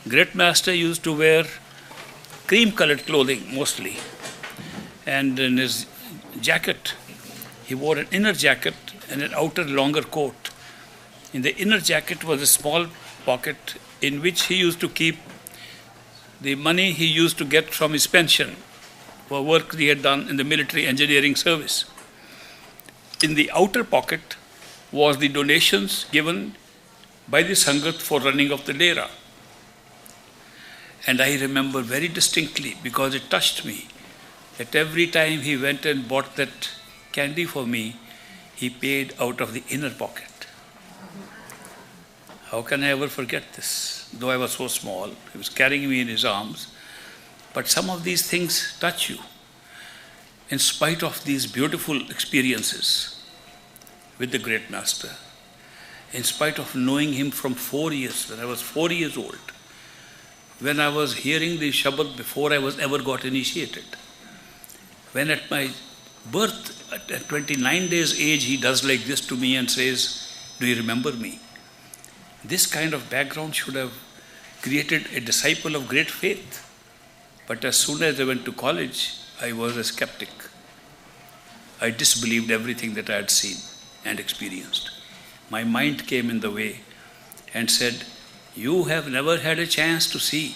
Great Master used to wear cream-colored clothing mostly, and in his jacket, he wore an inner jacket and an outer longer coat. In the inner jacket was a small pocket in which he used to keep the money he used to get from his pension for work he had done in the military engineering service. In the outer pocket was the donations given by the Sangat for running of the Dera. And I remember very distinctly, because it touched me, that every time he went and bought that candy for me, he paid out of the inner pocket. How can I ever forget this? Though I was so small, he was carrying me in his arms. But some of these things touch you. In spite of these beautiful experiences with the great master, in spite of knowing him from 4 years, when I was 4 years old, when I was hearing the Shabad before I was ever got initiated, when at my birth, at 29 days age, he does like this to me and says, "Do you remember me?" This kind of background should have created a disciple of great faith. But as soon as I went to college, I was a skeptic. I disbelieved everything that I had seen and experienced. My mind came in the way and said, "You have never had a chance to see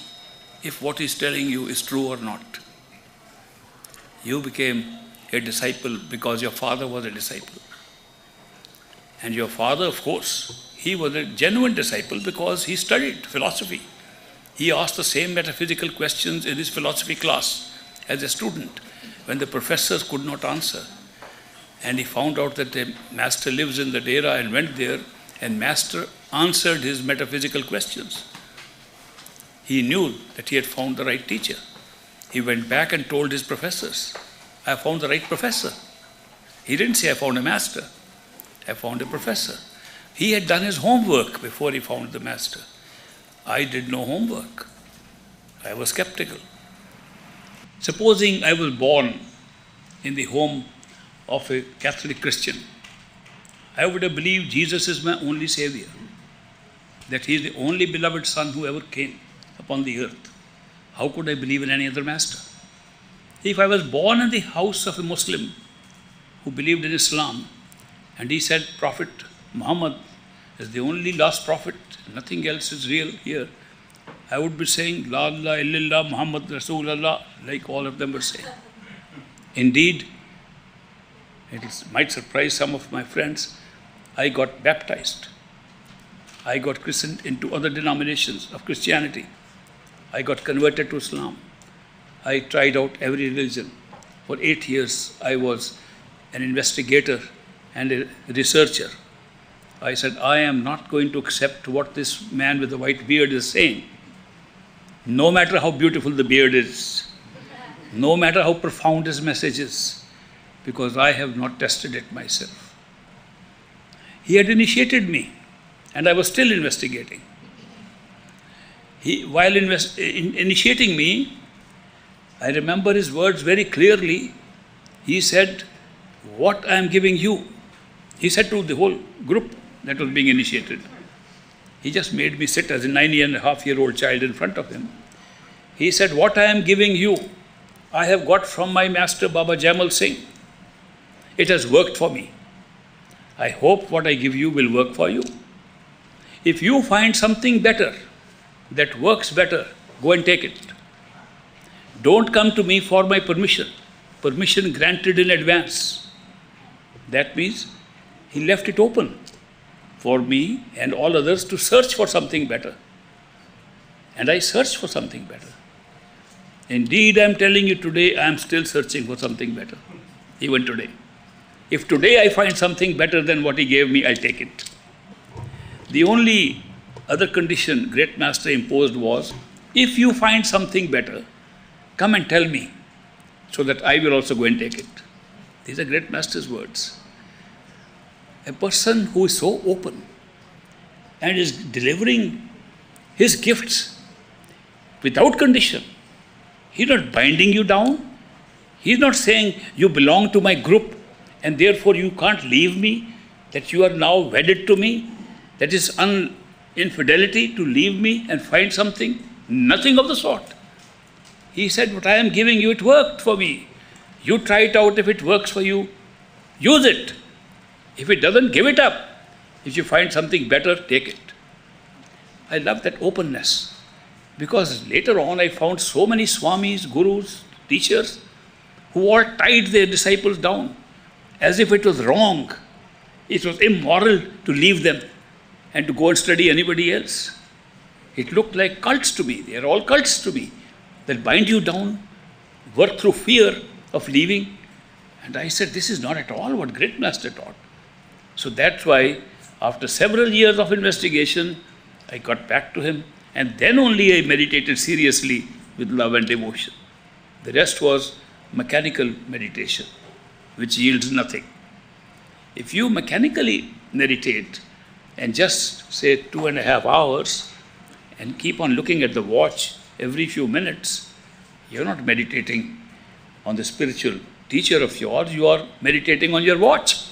if what he's telling you is true or not." You became a disciple because your father was a disciple. And your father, of course, he was a genuine disciple because he studied philosophy. He asked the same metaphysical questions in his philosophy class as a student when the professors could not answer. And he found out that the master lives in the Dera and went there, and master answered his metaphysical questions. He knew that he had found the right teacher. He went back and told his professors, "I found the right professor." He didn't say, "I found a master." "I found a professor." He had done his homework before he found the master. I did no homework. I was skeptical. Supposing I was born in the home of a Catholic Christian, I would have believed Jesus is my only Savior, that he is the only beloved Son who ever came upon the earth. How could I believe in any other master? If I was born in the house of a Muslim who believed in Islam, and he said Prophet Muhammad is the only last prophet, nothing else is real here, I would be saying, "La ilaha illallah Muhammad Rasulullah," like all of them were saying. Indeed, might surprise some of my friends, I got baptized. I got christened into other denominations of Christianity. I got converted to Islam. I tried out every religion. For 8 years, I was an investigator and a researcher. I said, I am not going to accept what this man with the white beard is saying. No matter how beautiful the beard is, no matter how profound his message is, because I have not tested it myself. He had initiated me, and I was still investigating. While initiating me, I remember his words very clearly. He said, "What I am giving you," he said to the whole group that was being initiated. He just made me sit as a 9.5-year-old child in front of him. He said, "What I am giving you, I have got from my master Baba Jaimal Singh. It has worked for me. I hope what I give you will work for you. If you find something better that works better, go and take it. Don't come to me for my permission. Permission granted in advance." That means he left it open for me and all others to search for something better. And I searched for something better. Indeed, I am telling you today, I am still searching for something better, even today. If today I find something better than what he gave me, I'll take it. The only other condition Great Master imposed was, if you find something better, come and tell me, so that I will also go and take it. These are Great Master's words. A person who is so open and is delivering his gifts without condition. He's not binding you down. He's not saying you belong to my group and therefore you can't leave me, that you are now wedded to me. That is infidelity to leave me and find something Nothing of the sort. He said, what I am giving you, it worked for me. You try it out. If it works for you, use it. If it doesn't, give it up. If you find something better, take it. I love that openness. Because later on, I found so many swamis, gurus, teachers, who all tied their disciples down as if it was wrong. It was immoral to leave them and to go and study anybody else. It looked like cults to me. They are all cults to me that bind you down, work through fear of leaving. And I said, this is not at all what Great Master taught. So that's why, after several years of investigation, I got back to him, and then only I meditated seriously with love and devotion. The rest was mechanical meditation, which yields nothing. If you mechanically meditate and just say 2.5 hours and keep on looking at the watch every few minutes, you're not meditating on the spiritual teacher of yours, you are meditating on your watch.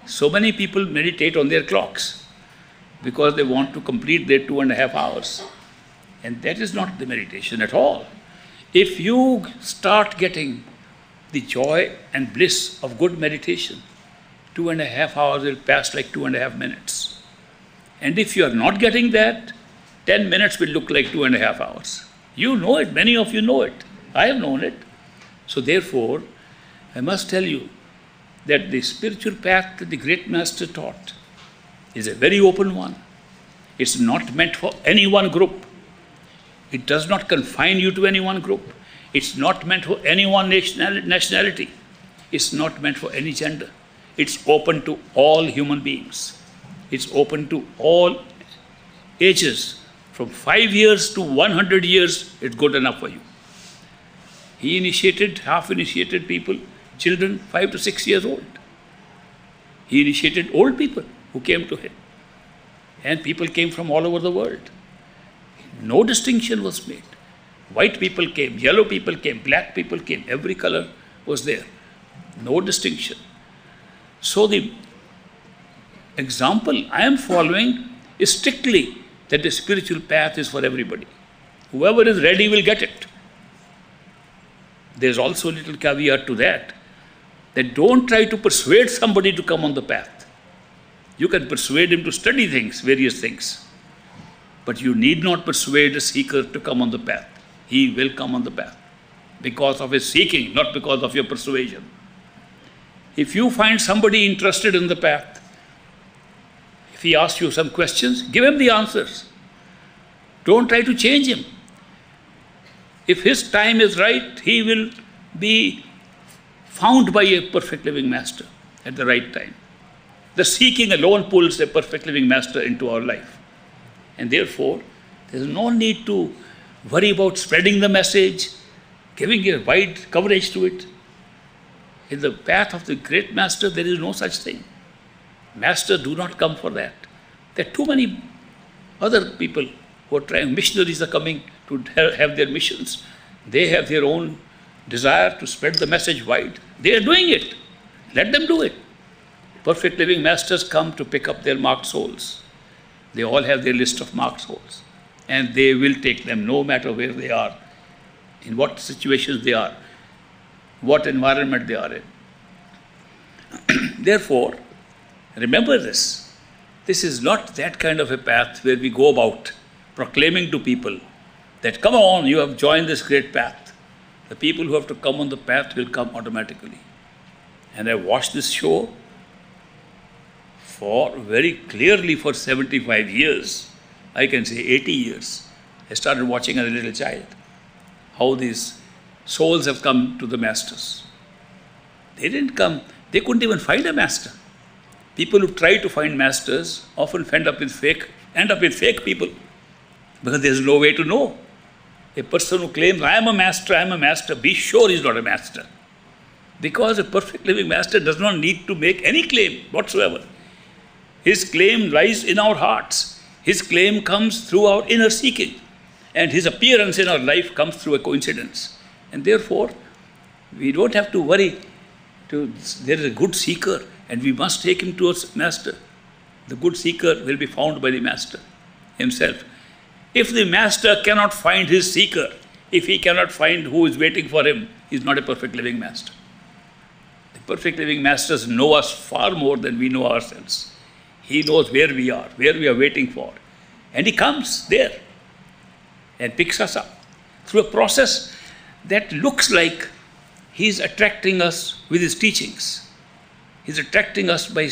So many people meditate on their clocks because they want to complete their 2.5 hours. And that is not the meditation at all. If you start getting the joy and bliss of good meditation, 2.5 hours will pass like 2.5 minutes. And if you are not getting that, 10 minutes will look like 2.5 hours. You know it, many of you know it. I have known it. So therefore, I must tell you that the spiritual path that the Great Master taught is a very open one. It's not meant for any one group. It does not confine you to any one group. It's not meant for any one nationality. It's not meant for any gender. It's open to all human beings. It's open to all ages. From 5 years to 100 years, it's good enough for you. He initiated, half-initiated people, children 5 to 6 years old. He initiated old people who came to him. And people came from all over the world. No distinction was made. White people came, yellow people came, black people came. Every color was there. No distinction. So the example I am following is strictly that the spiritual path is for everybody. Whoever is ready will get it. There's also a little caveat to that don't try to persuade somebody to come on the path. You can persuade him to study things, various things. But you need not persuade a seeker to come on the path. He will come on the path because of his seeking, not because of your persuasion. If you find somebody interested in the path, if he asks you some questions, give him the answers. Don't try to change him. If his time is right, he will be found by a perfect living master at the right time. The seeking alone pulls a perfect living master into our life. And therefore, there is no need to worry about spreading the message, giving a wide coverage to it. In the path of the great master, there is no such thing. Masters do not come for that. There are too many other people who are trying, missionaries are coming to have their missions. They have their own desire to spread the message wide. They are doing it. Let them do it. Perfect living masters come to pick up their marked souls. They all have their list of marked souls. And they will take them no matter where they are, in what situations they are, what environment they are in. Therefore, remember this. This is not that kind of a path where we go about proclaiming to people that, come on, you have joined this great path. The people who have to come on the path will come automatically. And I watched this show for very clearly for 75 years. I can say 80 years. I started watching as a little child. How these souls have come to the masters. They didn't come, they couldn't even find a master. People who try to find masters often end up with fake people because there's no way to know. A person who claims, I am a master, be sure he's not a master. Because a perfect living master does not need to make any claim whatsoever. His claim lies in our hearts. His claim comes through our inner seeking. And his appearance in our life comes through a coincidence. And therefore, we don't have to worry. There is a good seeker and we must take him towards master. The good seeker will be found by the master himself. If the master cannot find his seeker, if he cannot find who is waiting for him, he is not a perfect living master. The perfect living masters know us far more than we know ourselves. He knows where we are waiting for. And he comes there and picks us up through a process that looks like he's attracting us with his teachings. He's attracting us by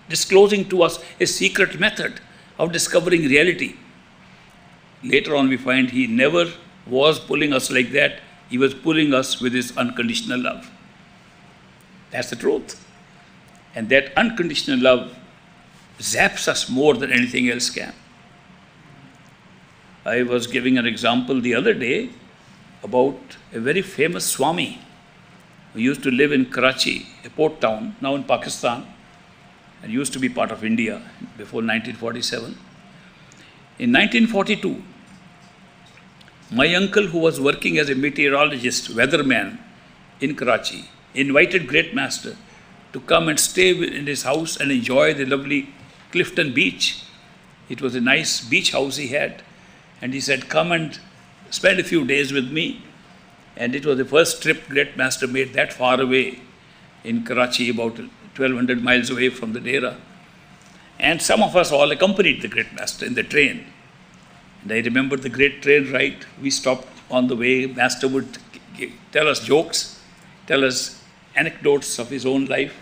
disclosing to us a secret method of discovering reality. Later on we find he never was pulling us like that. He was pulling us with his unconditional love. That's the truth. And that unconditional love zaps us more than anything else can. I was giving an example the other day about a very famous Swami who used to live in Karachi, a port town, now in Pakistan, and used to be part of India before 1947. In 1942, my uncle, who was working as a meteorologist, weatherman in Karachi, invited Great Master to come and stay in his house and enjoy the lovely Clifton Beach. It was a nice beach house he had. And he said, come and spend a few days with me. And it was the first trip Great Master made that far away in Karachi, about 1,200 miles away from the Dera. And some of us all accompanied the Great Master in the train. And I remember the great train ride. We stopped on the way. Master would tell us jokes, tell us anecdotes of his own life.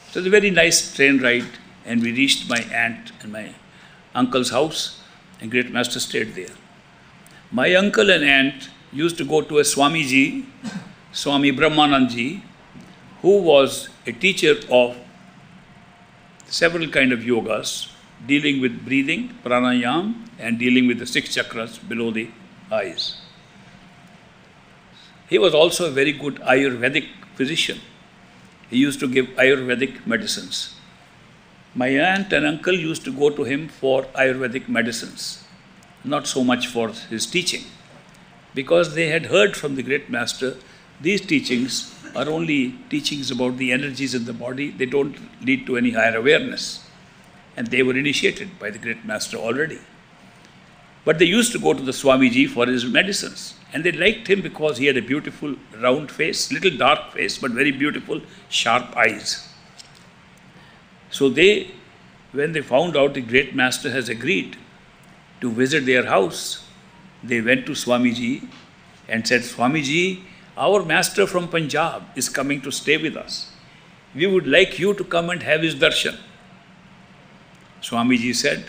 It was a very nice train ride. And we reached my aunt and my uncle's house, and Great Master stayed there. My uncle and aunt used to go to a Swamiji, Swami Brahmanandji, who was a teacher of several kind of yogas, dealing with breathing, pranayam, and dealing with the 6 chakras below the eyes. He was also a very good Ayurvedic physician. He used to give Ayurvedic medicines. My aunt and uncle used to go to him for Ayurvedic medicines, not so much for his teaching, because they had heard from the Great Master, these teachings are only teachings about the energies in the body, they don't lead to any higher awareness. And they were initiated by the Great Master already. But they used to go to the Swamiji for his medicines. And they liked him because he had a beautiful round face, little dark face, but very beautiful, sharp eyes. So they, when they found out the Great Master has agreed to visit their house, they went to Swamiji and said, Swamiji, our master from Punjab is coming to stay with us. We would like you to come and have his darshan. Swamiji said,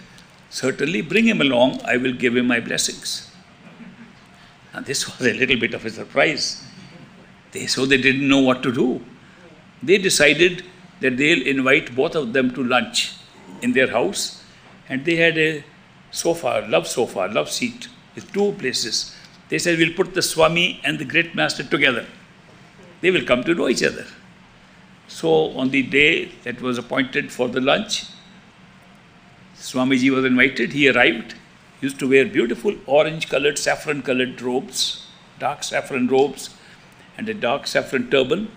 certainly bring him along, I will give him my blessings. And this was a little bit of a surprise. So they didn't know what to do. They decided that they'll invite both of them to lunch in their house, and they had a sofa, love seat, with 2 places. They said, we'll put the Swami and the Great Master together. They will come to know each other. So on the day that was appointed for the lunch, Swamiji was invited. He arrived. He used to wear beautiful orange-colored, saffron-colored robes, dark saffron robes, and a dark saffron turban.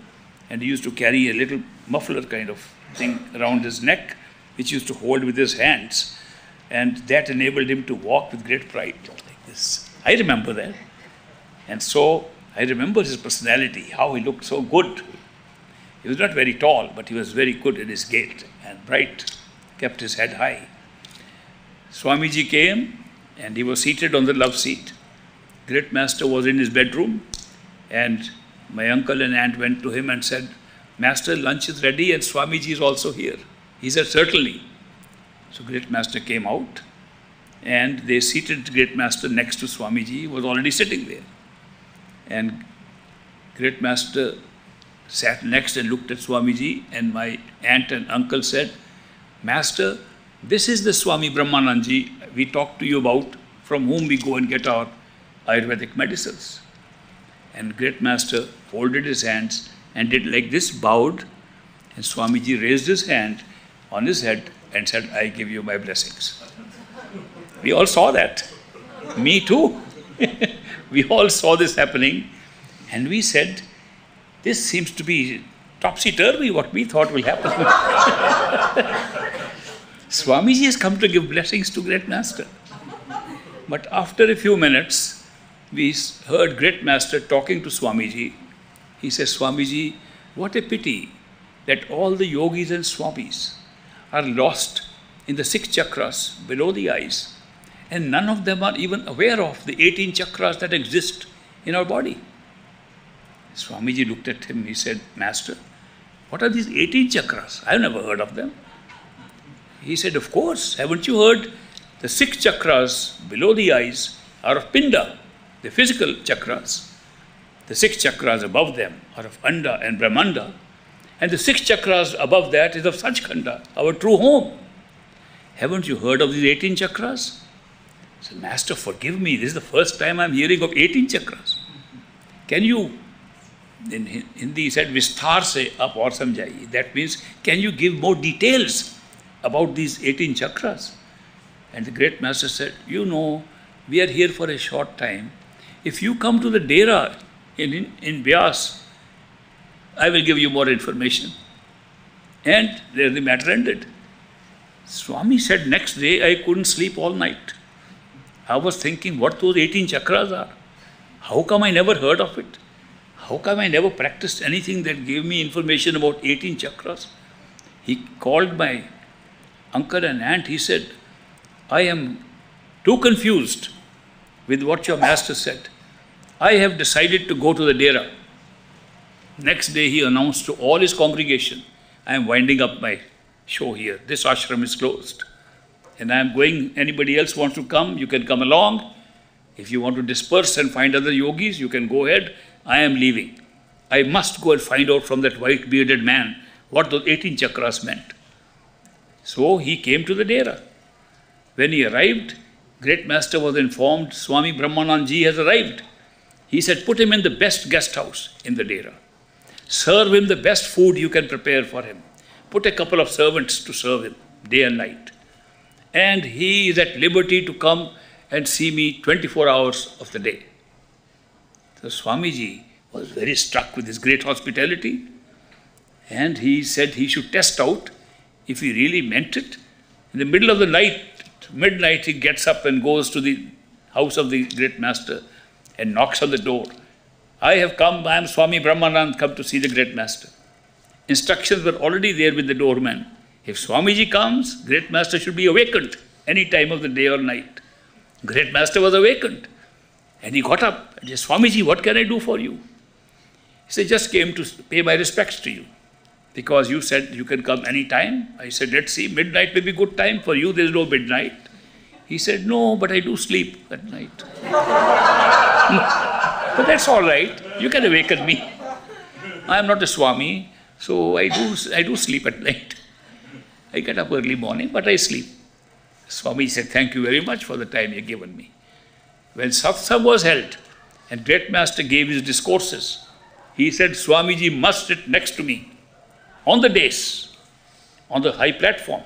And he used to carry a little muffler kind of thing around his neck, which he used to hold with his hands. And that enabled him to walk with great pride, like this. I remember that. And so I remember his personality, how he looked so good. He was not very tall, but he was very good in his gait and bright, kept his head high. Swamiji came and he was seated on the love seat. Great Master was in his bedroom, and my uncle and aunt went to him and said, Master, lunch is ready and Swamiji is also here. He said, certainly. So Great Master came out and they seated Great Master next to Swamiji. He was already sitting there. And Great Master sat next and looked at Swamiji, and my aunt and uncle said, Master, this is the Swami Brahmanandji we talked to you about, from whom we go and get our Ayurvedic medicines. And Great Master folded his hands and did like this, bowed, and Swamiji raised his hand on his head and said, I give you my blessings. We all saw that. Me too. We all saw this happening, and we said, this seems to be topsy-turvy what we thought will happen. Swamiji has come to give blessings to Great Master. But after a few minutes, we heard Great Master talking to Swamiji. He says, Swamiji, what a pity that all the yogis and swamis are lost in the 6 chakras below the eyes, and none of them are even aware of the 18 chakras that exist in our body. Swamiji looked at him. He said, Master, what are these 18 chakras? I've never heard of them. He said, of course, haven't you heard? The 6 chakras below the eyes are of Pinda, the physical chakras. The 6 chakras above them are of Anda and Brahmanda. And the 6 chakras above that is of Sachkhanda, our true home. Haven't you heard of these 18 chakras? He said, Master, forgive me. This is the first time I'm hearing of 18 chakras. Can you, in Hindi he said, Visthar se aap aur samjhaiye. That means, can you give more details about these 18 chakras? And the Great Master said, you know, we are here for a short time. If you come to the Dera in Vyas, I will give you more information. And there the matter ended. Swami said, next day I couldn't sleep all night. I was thinking what those 18 chakras are. How come I never heard of it? How come I never practiced anything that gave me information about 18 chakras? He called my uncle and aunt. He said, I am too confused with what your master said. I have decided to go to the Dera. Next day he announced to all his congregation, I am winding up my show here. This ashram is closed. And I am going, anybody else wants to come, you can come along. If you want to disperse and find other yogis, you can go ahead. I am leaving. I must go and find out from that white bearded man what those 18 chakras meant. So he came to the Dera. When he arrived, Great Master was informed, Swami Brahmanand Ji has arrived. He said, put him in the best guest house in the Dera. Serve him the best food you can prepare for him. Put a couple of servants to serve him day and night. And he is at liberty to come and see me 24 hours of the day. So Swamiji was very struck with his great hospitality. And he said he should test out if he really meant it. In the middle of the night, midnight, he gets up and goes to the house of the Great Master and knocks on the door. I have come, I am Swami Brahmanand, come to see the Great Master. Instructions were already there with the doorman. If Swamiji comes, Great Master should be awakened any time of the day or night. Great Master was awakened. And he got up and said, Swamiji, what can I do for you? He said, just came to pay my respects to you. Because you said you can come any time. I said, let's see, midnight may be good time. For you, there is no midnight. He said, no, but I do sleep at night. But that's all right. You can awaken me. I am not a Swami, so I do sleep at night. I get up early morning, but I sleep. Swami said, thank you very much for the time you have given me. When satsang was held and Great Master gave his discourses, he said, Swamiji must sit next to me on the dais, on the high platform.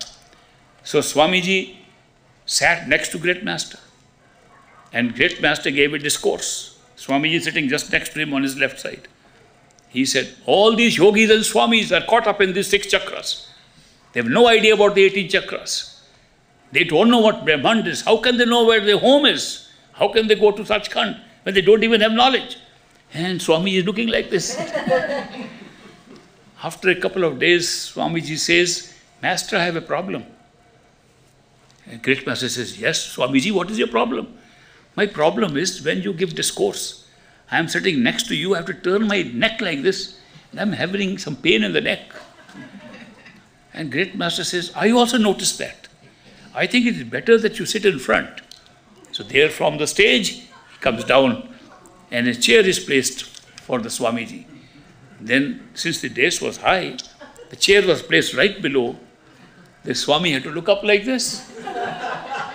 So Swamiji sat next to Great Master. And Great Master gave a discourse. Swamiji sitting just next to him on his left side. He said, all these yogis and swamis are caught up in these 6 chakras. They have no idea about the 18 chakras. They don't know what Brahman is. How can they know where their home is? How can they go to Sachkhand when they don't even have knowledge? And Swami is looking like this. After a couple of days, Swamiji says, Master, I have a problem. And Great Master says, yes, Swamiji, what is your problem? My problem is when you give discourse, I am sitting next to you, I have to turn my neck like this, and I am having some pain in the neck. And Great Master says, I also noticed that. I think it is better that you sit in front. So there from the stage, he comes down, and a chair is placed for the Swamiji. Then, since the dais was high, the chair was placed right below. The Swami had to look up like this.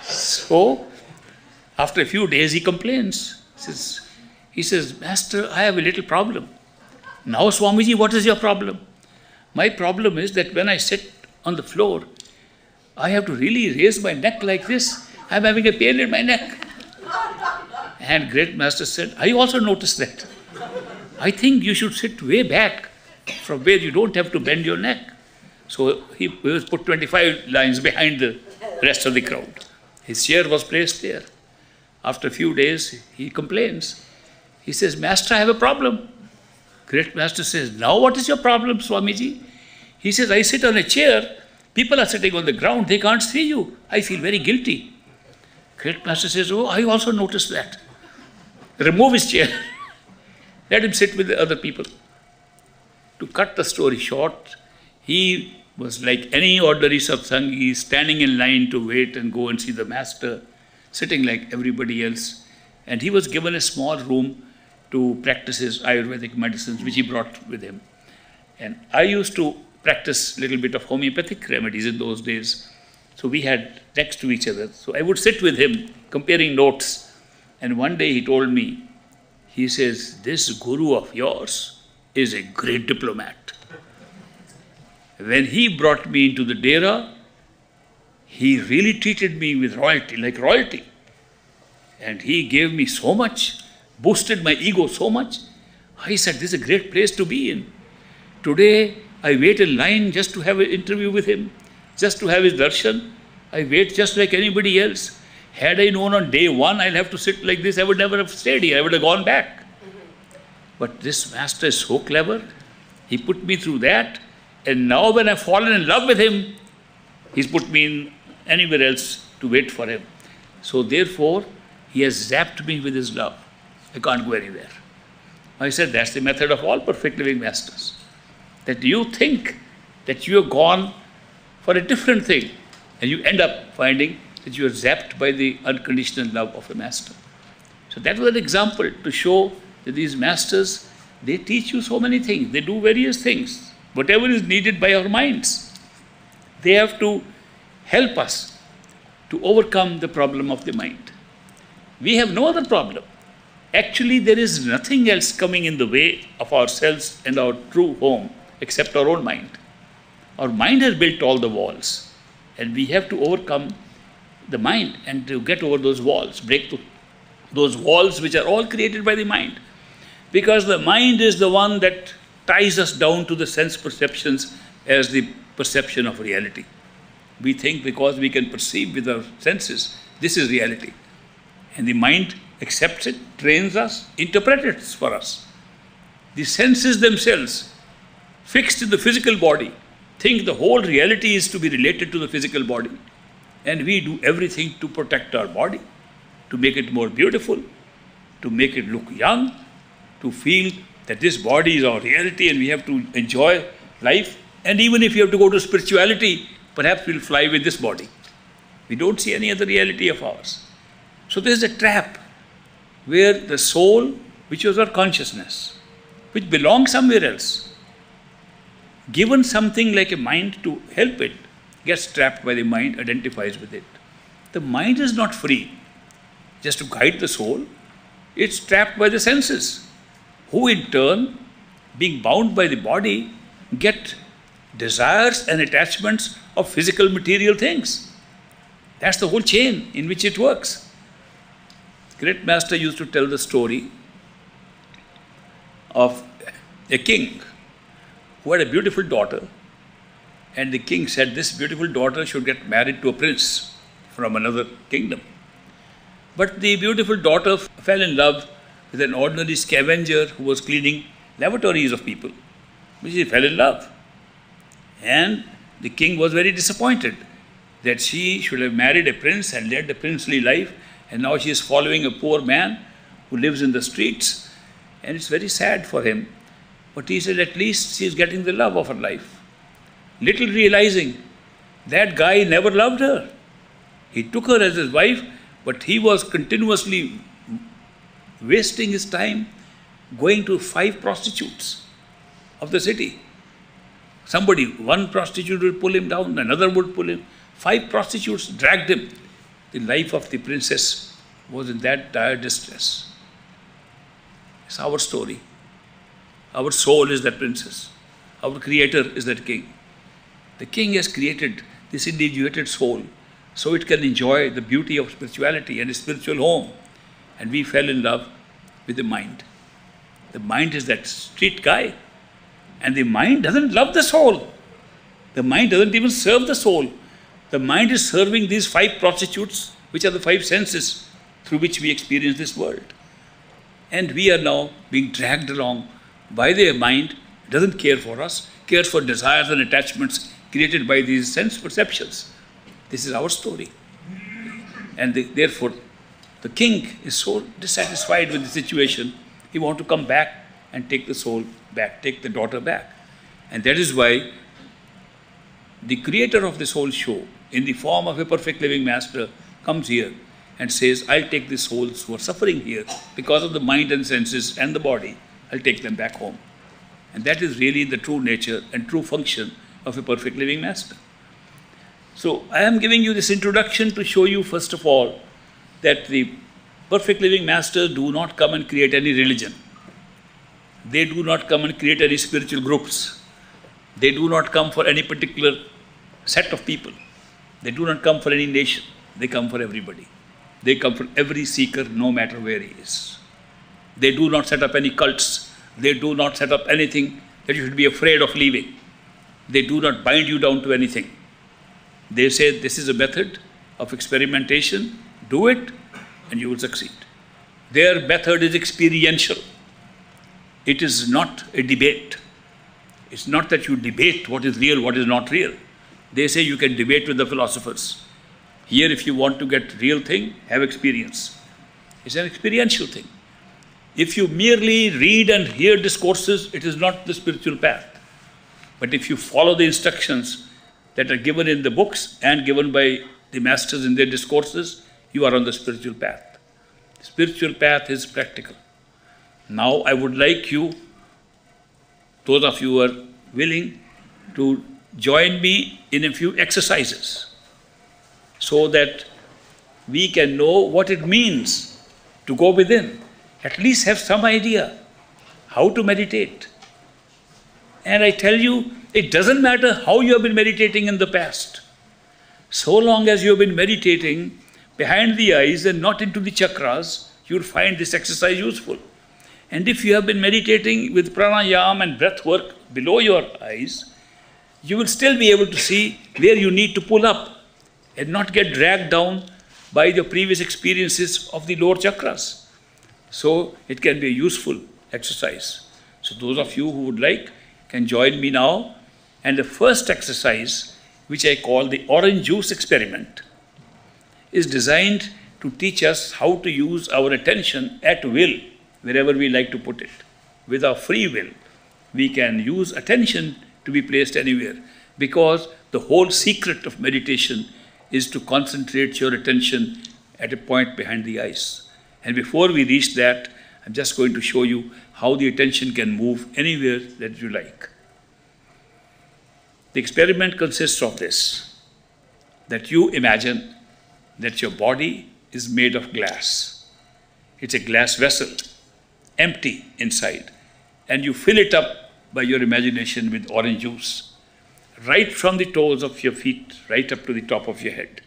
So, after a few days, he complains. He says, Master, I have a little problem. Now, Swamiji, what is your problem? My problem is that when I sit on the floor, I have to really raise my neck like this. I am having a pain in my neck. And Great Master said, I also noticed that. I think you should sit way back from where you don't have to bend your neck. So he was put 25 lines behind the rest of the crowd. His chair was placed there. After a few days, he complains. He says, Master, I have a problem. Great Master says, now what is your problem, Swamiji? He says, I sit on a chair. People are sitting on the ground. They can't see you. I feel very guilty. Great Master says, oh, I also noticed that. Remove his chair. Let him sit with the other people. To cut the story short, he was like any ordinary satsangi, standing in line to wait and go and see the Master, sitting like everybody else. And he was given a small room to practice his Ayurvedic medicines, which he brought with him. And I used to practice a little bit of homeopathic remedies in those days. So we had next to each other. So I would sit with him, comparing notes. And one day he told me, he says, this guru of yours is a great diplomat. When he brought me into the Dera, he really treated me with royalty, like royalty. And he gave me so much, boosted my ego so much. I said, this is a great place to be in. Today, I wait in line just to have an interview with him, just to have his darshan. I wait just like anybody else. Had I known on day one I'll have to sit like this, I would never have stayed here. I would have gone back. But this Master is so clever. He put me through that. And now when I've fallen in love with him, he's put me in anywhere else to wait for him. So therefore, he has zapped me with his love. I can't go anywhere. I said, that's the method of all perfect living masters. That you think that you are gone for a different thing, and you end up finding that you are zapped by the unconditional love of a master. So that was an example to show that these masters, they teach you so many things. They do various things. Whatever is needed by our minds, they have to help us to overcome the problem of the mind. We have no other problem. Actually, there is nothing else coming in the way of ourselves and our true home except our own mind. Our mind has built all the walls, and we have to overcome the mind and to get over those walls, break those walls which are all created by the mind. Because the mind is the one that ties us down to the sense perceptions as the perception of reality. We think because we can perceive with our senses, this is reality. And the mind accepts it, trains us, interprets it for us. The senses themselves, fixed in the physical body, think the whole reality is to be related to the physical body. And we do everything to protect our body, to make it more beautiful, to make it look young, to feel that this body is our reality and we have to enjoy life. And even if you have to go to spirituality, perhaps we'll fly with this body. We don't see any other reality of ours. So there is a trap where the soul, which was our consciousness, which belongs somewhere else, given something like a mind to help it, gets trapped by the mind, identifies with it. The mind is not free just to guide the soul. It's trapped by the senses, who in turn, being bound by the body, get desires and attachments of physical material things. That's the whole chain in which it works. Great Master used to tell the story of a king who had a beautiful daughter, and the king said this beautiful daughter should get married to a prince from another kingdom. But the beautiful daughter fell in love with an ordinary scavenger who was cleaning lavatories of people. She fell in love. And the king was very disappointed that she should have married a prince and led a princely life, and now she is following a poor man who lives in the streets, and it's very sad for him. But he said at least she is getting the love of her life. Little realizing that guy never loved her. He took her as his wife, but he was continuously wasting his time going to 5 prostitutes of the city. One prostitute would pull him down, another would pull him. 5 prostitutes dragged him. The life of the princess was in that dire distress. It's our story. Our soul is that princess. Our creator is that king. The king has created this individuated soul so it can enjoy the beauty of spirituality and a spiritual home. And we fell in love with the mind. The mind is that street guy. And the mind doesn't love the soul. The mind doesn't even serve the soul. The mind is serving these 5 prostitutes, which are the 5 senses. through which we experience this world. And we are now being dragged along by their mind. It doesn't care for us, cares for desires and attachments created by these sense perceptions. This is our story. And therefore, the king is so dissatisfied with the situation, he wants to come back and take the soul back, take the daughter back. And that is why the creator of this whole show, in the form of a perfect living master, comes here and says, I'll take the souls who are suffering here because of the mind and senses and the body, I'll take them back home. And that is really the true nature and true function of a perfect living master. So I am giving you this introduction to show you, first of all, that the perfect living masters do not come and create any religion. They do not come and create any spiritual groups. They do not come for any particular set of people. They do not come for any nation. They come for everybody. They come for every seeker, no matter where he is. They do not set up any cults. They do not set up anything that you should be afraid of leaving. They do not bind you down to anything. They say this is a method of experimentation. Do it and you will succeed. Their method is experiential. It is not a debate. It's not that you debate what is real, what is not real. They say you can debate with the philosophers. Here, if you want to get real thing, have experience. It's an experiential thing. If you merely read and hear discourses, it is not the spiritual path. But if you follow the instructions that are given in the books and given by the masters in their discourses, you are on the spiritual path. The spiritual path is practical. Now, I would like you, those of you who are willing, to join me in a few exercises so that we can know what it means to go within, at least have some idea how to meditate. And I tell you, it doesn't matter how you have been meditating in the past. So long as you have been meditating behind the eyes and not into the chakras, you'll find this exercise useful. And if you have been meditating with pranayama and breath work below your eyes, you will still be able to see where you need to pull up and not get dragged down by the previous experiences of the lower chakras. So it can be a useful exercise. So those of you who would like can join me now. And the first exercise, which I call the orange juice experiment, is designed to teach us how to use our attention at will, wherever we like to put it. With our free will, we can use attention to be placed anywhere, because the whole secret of meditation is to concentrate your attention at a point behind the eyes. And before we reach that, I'm just going to show you how the attention can move anywhere that you like. The experiment consists of this, that you imagine that your body is made of glass. It's a glass vessel, empty inside, and you fill it up by your imagination with orange juice, right from the toes of your feet, right up to the top of your head.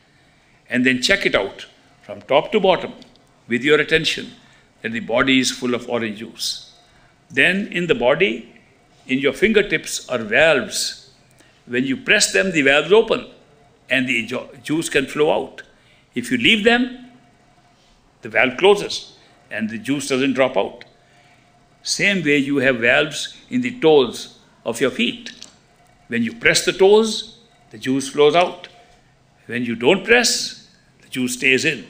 And then check it out from top to bottom with your attention that the body is full of orange juice. Then in the body, in your fingertips are valves. When you press them, the valves open and the juice can flow out. If you leave them, the valve closes and the juice doesn't drop out. Same way you have valves in the toes of your feet. When you press the toes, the juice flows out. When you don't press, the juice stays in.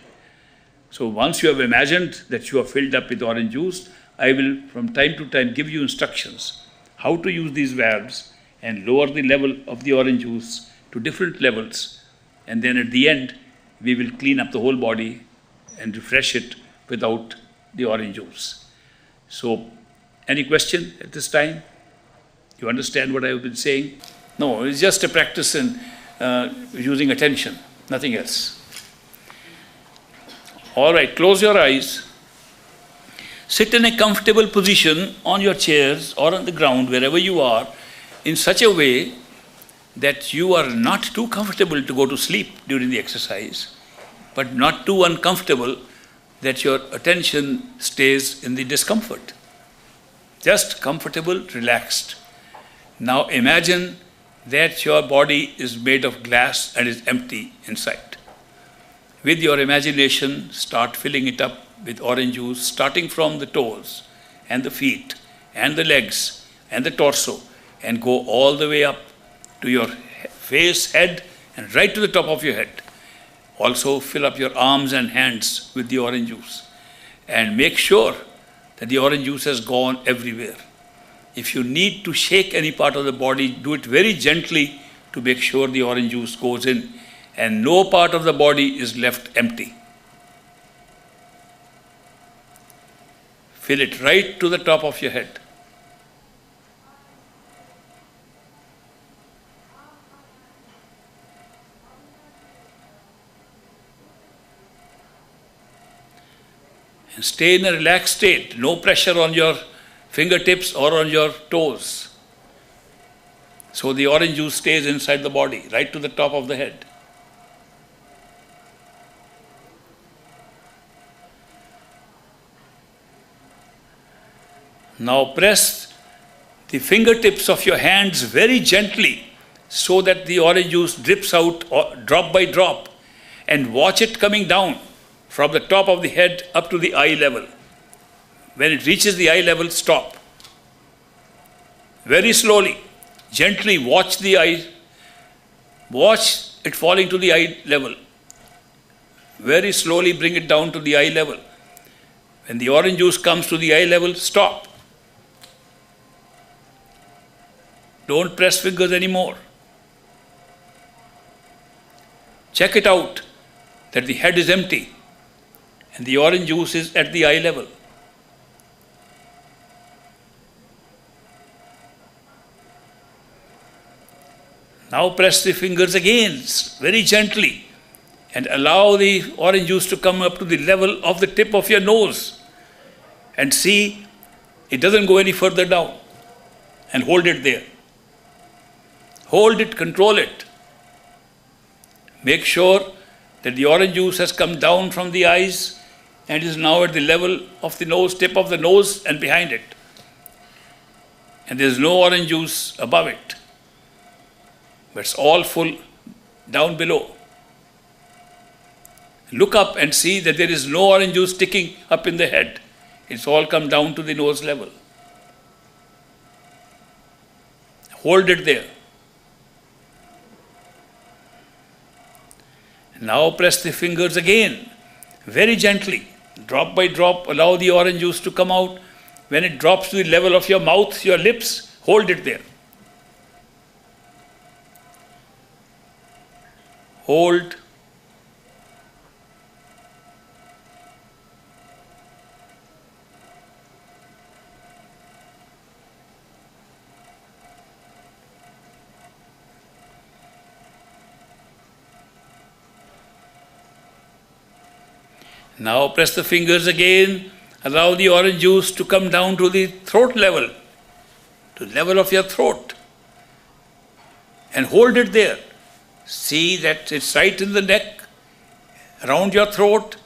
So once you have imagined that you are filled up with orange juice, I will from time to time give you instructions how to use these valves and lower the level of the orange juice to different levels. And then at the end, we will clean up the whole body and refresh it without the orange juice. So, any question at this time? You understand what I have been saying? No, it's just a practice in using attention, nothing else. All right, close your eyes. Sit in a comfortable position on your chairs or on the ground, wherever you are, in such a way that you are not too comfortable to go to sleep during the exercise, but not too uncomfortable that your attention stays in the discomfort. Just comfortable, relaxed. Now imagine that your body is made of glass and is empty inside. with your imagination, start filling it up with orange juice, starting from the toes and the feet and the legs and the torso, and go all the way up to your face, head, and right to the top of your head. Also fill up your arms and hands with the orange juice. And make sure that the orange juice has gone everywhere. If you need to shake any part of the body, do it very gently to make sure the orange juice goes in and no part of the body is left empty. Fill it right to the top of your head. And stay in a relaxed state, no pressure on your fingertips or on your toes. So the orange juice stays inside the body, right to the top of the head. Now press the fingertips of your hands very gently so that the orange juice drips out drop by drop, and watch it coming down from the top of the head up to the eye level. When it reaches the eye level, stop. Very slowly, gently watch the eye, watch it falling to the eye level. Very slowly bring it down to the eye level. When the orange juice comes to the eye level, stop. Don't press fingers anymore. Check it out that the head is empty and the orange juice is at the eye level. Now press the fingers again very gently and allow the orange juice to come up to the level of the tip of your nose, and see it doesn't go any further down, and hold it there. Hold it, control it. Make sure that the orange juice has come down from the eyes and is now at the level of the nose, tip of the nose and behind it. And there is no orange juice above it, but it's all full down below. Look up and see that there is no orange juice sticking up in the head. It's all come down to the nose level. Hold it there. Now press the fingers again, very gently, drop by drop, allow the orange juice to come out. When it drops to the level of your mouth, your lips, hold it there. Hold. Now press the fingers again, allow the orange juice to come down to the throat level, to the level of your throat, and hold it there. See that it's right in the neck, around your throat,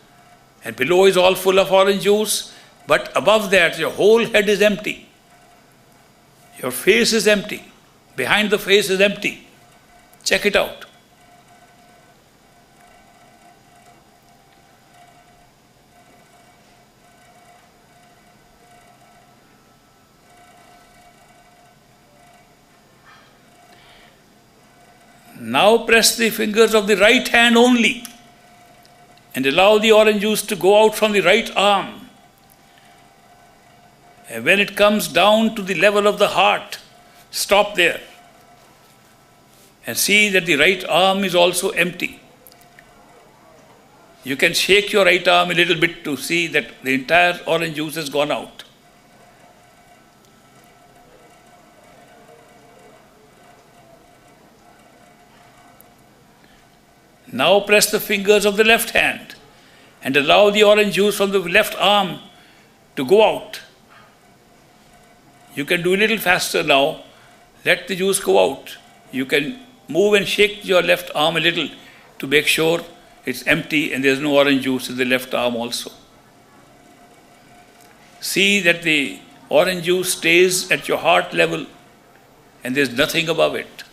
and below is all full of orange juice, but above that your whole head is empty. Your face is empty, behind the face is empty. Check it out. Now press the fingers of the right hand only and allow the orange juice to go out from the right arm. And when it comes down to the level of the heart, stop there and see that the right arm is also empty. You can shake your right arm a little bit to see that the entire orange juice has gone out. Now press the fingers of the left hand and allow the orange juice from the left arm to go out. You can do a little faster now. Let the juice go out. You can move and shake your left arm a little to make sure it's empty and there's no orange juice in the left arm also. See that the orange juice stays at your heart level and there's nothing above it.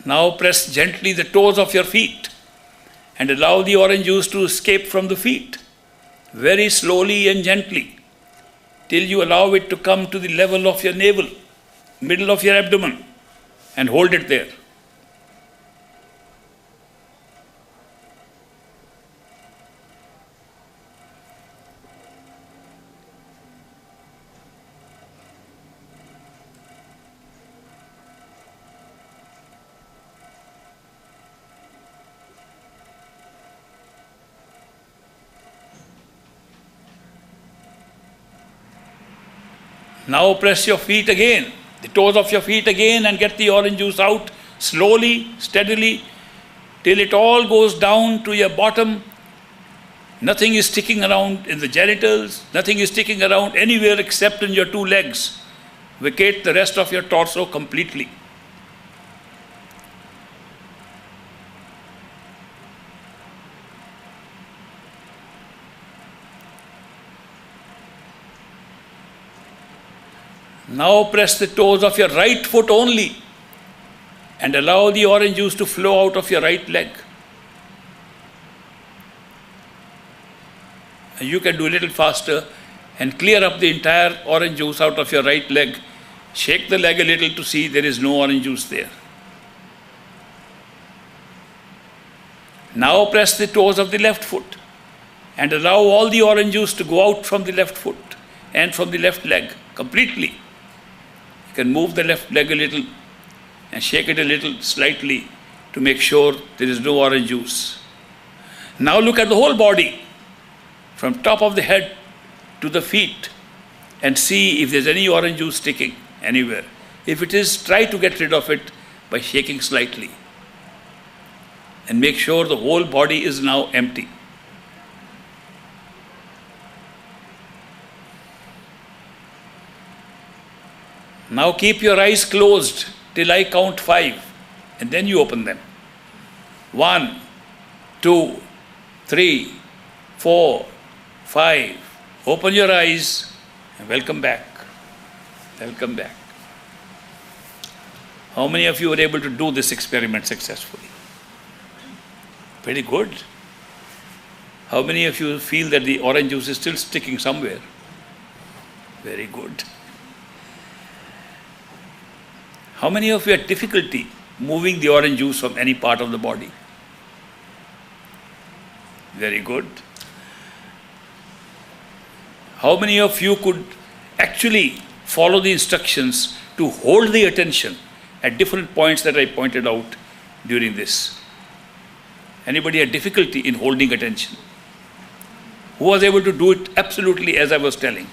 Now press gently the toes of your feet and allow the orange juice to escape from the feet, very slowly and gently, till you allow it to come to the level of your navel, middle of your abdomen, and hold it there. Now press your feet again, the toes of your feet again, and get the orange juice out slowly, steadily, till it all goes down to your bottom. Nothing is sticking around in the genitals, nothing is sticking around anywhere except in your two legs. Vacate the rest of your torso completely. Now press the toes of your right foot only and allow the orange juice to flow out of your right leg. And you can do a little faster and clear up the entire orange juice out of your right leg. Shake the leg a little to see there is no orange juice there. Now press the toes of the left foot and allow all the orange juice to go out from the left foot and from the left leg completely. You can move the left leg a little and shake it a little slightly to make sure there is no orange juice. Now look at the whole body, from top of the head to the feet, and see if there's any orange juice sticking anywhere. If it is, try to get rid of it by shaking slightly. And make sure the whole body is now empty. Now keep your eyes closed till I count 5, and then you open them. 1, 2, 3, 4, 5. Open your eyes and welcome back. Welcome back. How many of you were able to do this experiment successfully? Very good. How many of you feel that the orange juice is still sticking somewhere? Very good. How many of you had difficulty moving the orange juice from any part of the body? Very good. How many of you could actually follow the instructions to hold the attention at different points that I pointed out during this? Anybody had difficulty in holding attention? Who was able to do it absolutely as I was telling?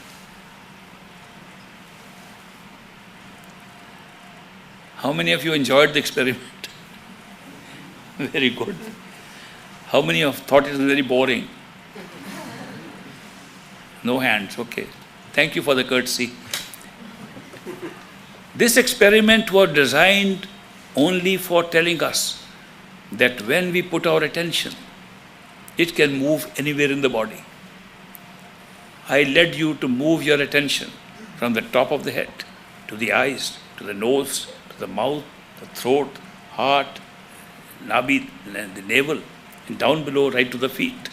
How many of you enjoyed the experiment? Very good. How many of you thought it was very boring? No hands, okay. Thank you for the courtesy. This experiment was designed only for telling us that when we put our attention, it can move anywhere in the body. I led you to move your attention from the top of the head to the eyes, to the nose, to the mouth, the throat, heart, nabi, the navel, and down below right to the feet.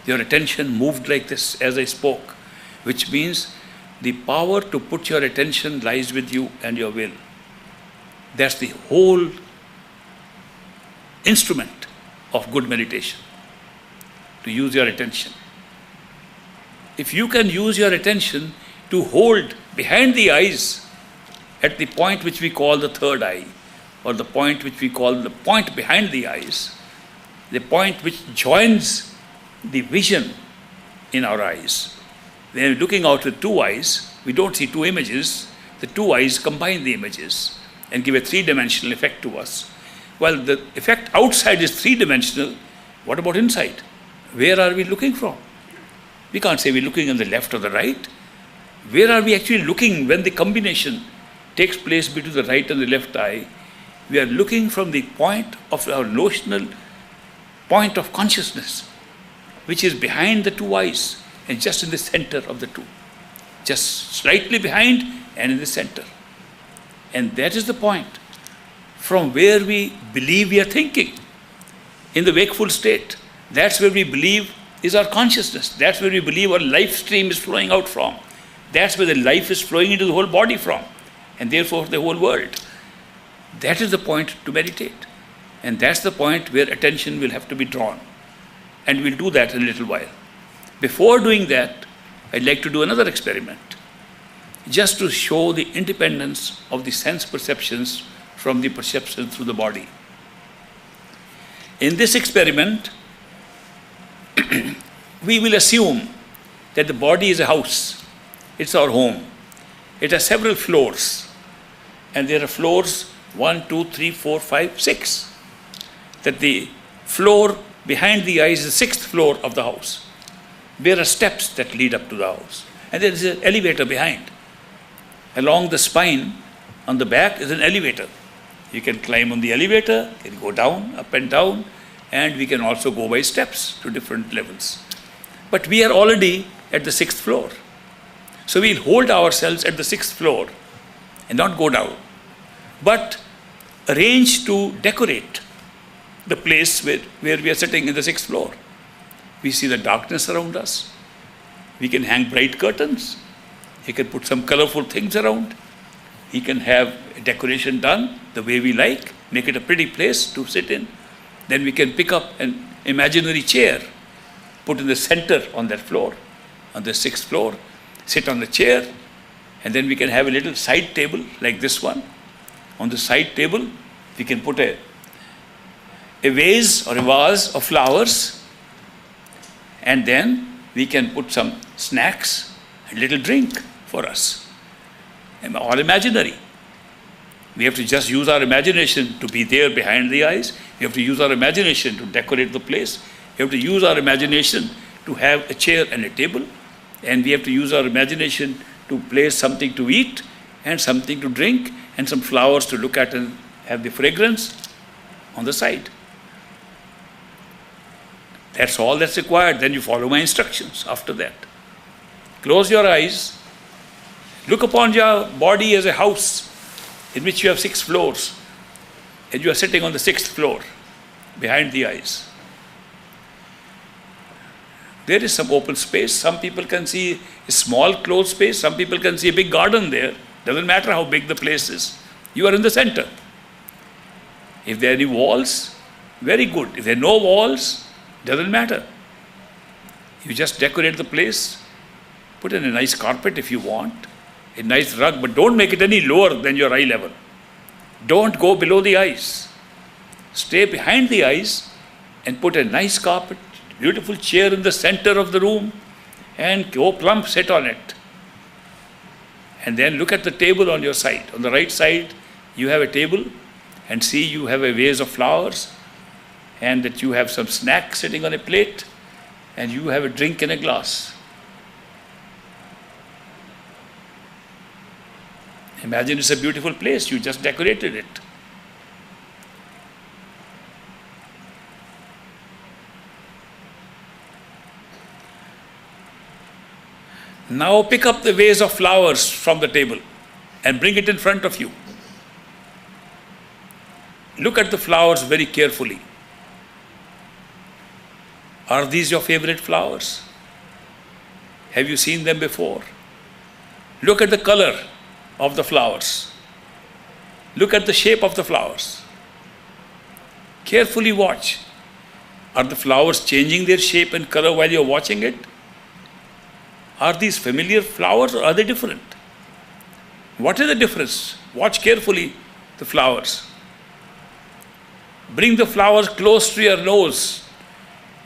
Your attention moved like this as I spoke, which means the power to put your attention lies with you and your will. That's the whole instrument of good meditation, to use your attention. If you can use your attention to hold behind the eyes at the point which we call the third eye, or the point which we call the point behind the eyes, the point which joins the vision in our eyes. When we're looking out with two eyes, we don't see two images. The two eyes combine the images and give a three-dimensional effect to us. While the effect outside is three-dimensional, what about inside? Where are we looking from? We can't say we're looking on the left or the right. Where are we actually looking when the combination takes place between the right and the left eye? We are looking from the point of our notional point of consciousness, which is behind the two eyes and just in the center of the two. Just slightly behind and in the center. And that is the point from where we believe we are thinking. In the wakeful state, that's where we believe is our consciousness. That's where we believe our life stream is flowing out from. That's where the life is flowing into the whole body from, and therefore the whole world. That is the point to meditate. And that's the point where attention will have to be drawn. And we'll do that in a little while. Before doing that, I'd like to do another experiment, just to show the independence of the sense perceptions from the perception through the body. In this experiment, we will assume that the body is a house. It's our home. It has several floors. And there are floors 1, 2, 3, 4, 5, 6. That the floor behind the eyes is the sixth floor of the house. There are steps that lead up to the house. And there is an elevator behind. Along the spine, on the back, is an elevator. You can climb on the elevator, you can go down, up and down, and we can also go by steps to different levels. But we are already at the sixth floor. So we'll hold ourselves at the sixth floor and not go down, but arrange to decorate the place where we are sitting in the sixth floor. We see the darkness around us. We can hang bright curtains. He can put some colorful things around. He can have a decoration done the way we like, make it a pretty place to sit in. Then we can pick up an imaginary chair, put in the center on that floor, on the sixth floor, sit on the chair, and then we can have a little side table like this one. On the side table, we can put a vase or a vase of flowers, and then we can put some snacks and little drink for us. All imaginary. We have to just use our imagination to be there behind the eyes. We have to use our imagination to decorate the place. We have to use our imagination to have a chair and a table. And we have to use our imagination to place something to eat and something to drink and some flowers to look at and have the fragrance on the side. That's all that's required. Then you follow my instructions after that. Close your eyes. Look upon your body as a house in which you have 6 floors, and you are sitting on the 6th floor behind the eyes. There is some open space. Some people can see a small closed space. Some people can see a big garden there. Doesn't matter how big the place is. You are in the center. If there are any walls, very good. If there are no walls, doesn't matter. You just decorate the place. Put in a nice carpet if you want, a nice rug, but don't make it any lower than your eye level. Don't go below the eyes. Stay behind the eyes and put a nice carpet, beautiful chair in the center of the room, and go plump, sit on it. And then look at the table on your side. On the right side, you have a table, and see you have a vase of flowers, and that you have some snack sitting on a plate, and you have a drink in a glass. Imagine it's a beautiful place, you just decorated it. Now pick up the vase of flowers from the table and bring it in front of you. Look at the flowers very carefully. Are these your favorite flowers? Have you seen them before? Look at the color of the flowers. Look at the shape of the flowers. Carefully watch. Are the flowers changing their shape and color while you're watching it? Are these familiar flowers or are they different? What is the difference? Watch carefully the flowers. Bring the flowers close to your nose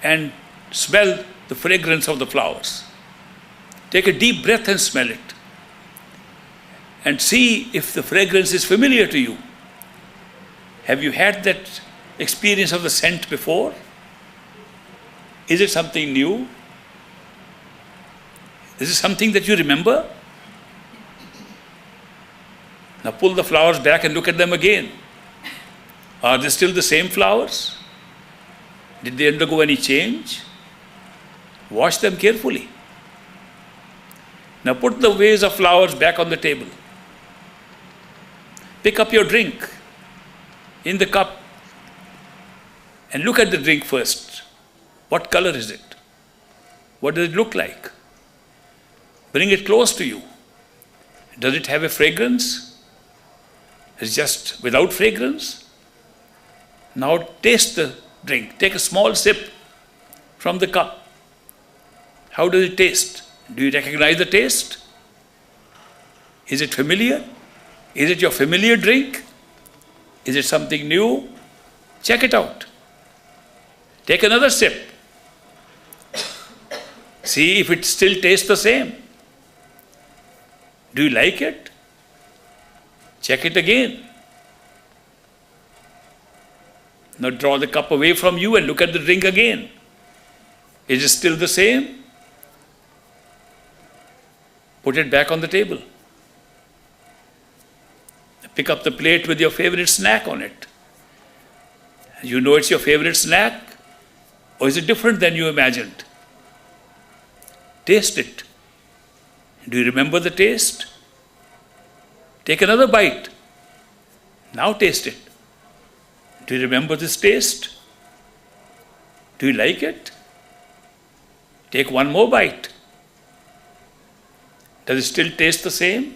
and smell the fragrance of the flowers. Take a deep breath and smell it. And see if the fragrance is familiar to you. Have you had that experience of the scent before? Is it something new? Is it something that you remember? Now pull the flowers back and look at them again. Are they still the same flowers? Did they undergo any change? Wash them carefully. Now put the vase of flowers back on the table. Pick up your drink. in the cup and look at the drink first. What color is it? What does it look like? Bring it close to you. Does it have a fragrance? It's just without fragrance? Now taste the drink. Take a small sip from the cup. How does it taste? Do you recognize the taste? Is it familiar? Is it your familiar drink? Is it something new? Check it out. Take another sip. See if it still tastes the same. Do you like it? Check it again. Now draw the cup away from you and look at the drink again. Is it still the same? Put it back on the table. Pick up the plate with your favorite snack on it. You know it's your favorite snack? Or is it different than you imagined? Taste it. Do you remember the taste? Take another bite. Now taste it. Do you remember this taste? Do you like it? Take one more bite. Does it still taste the same?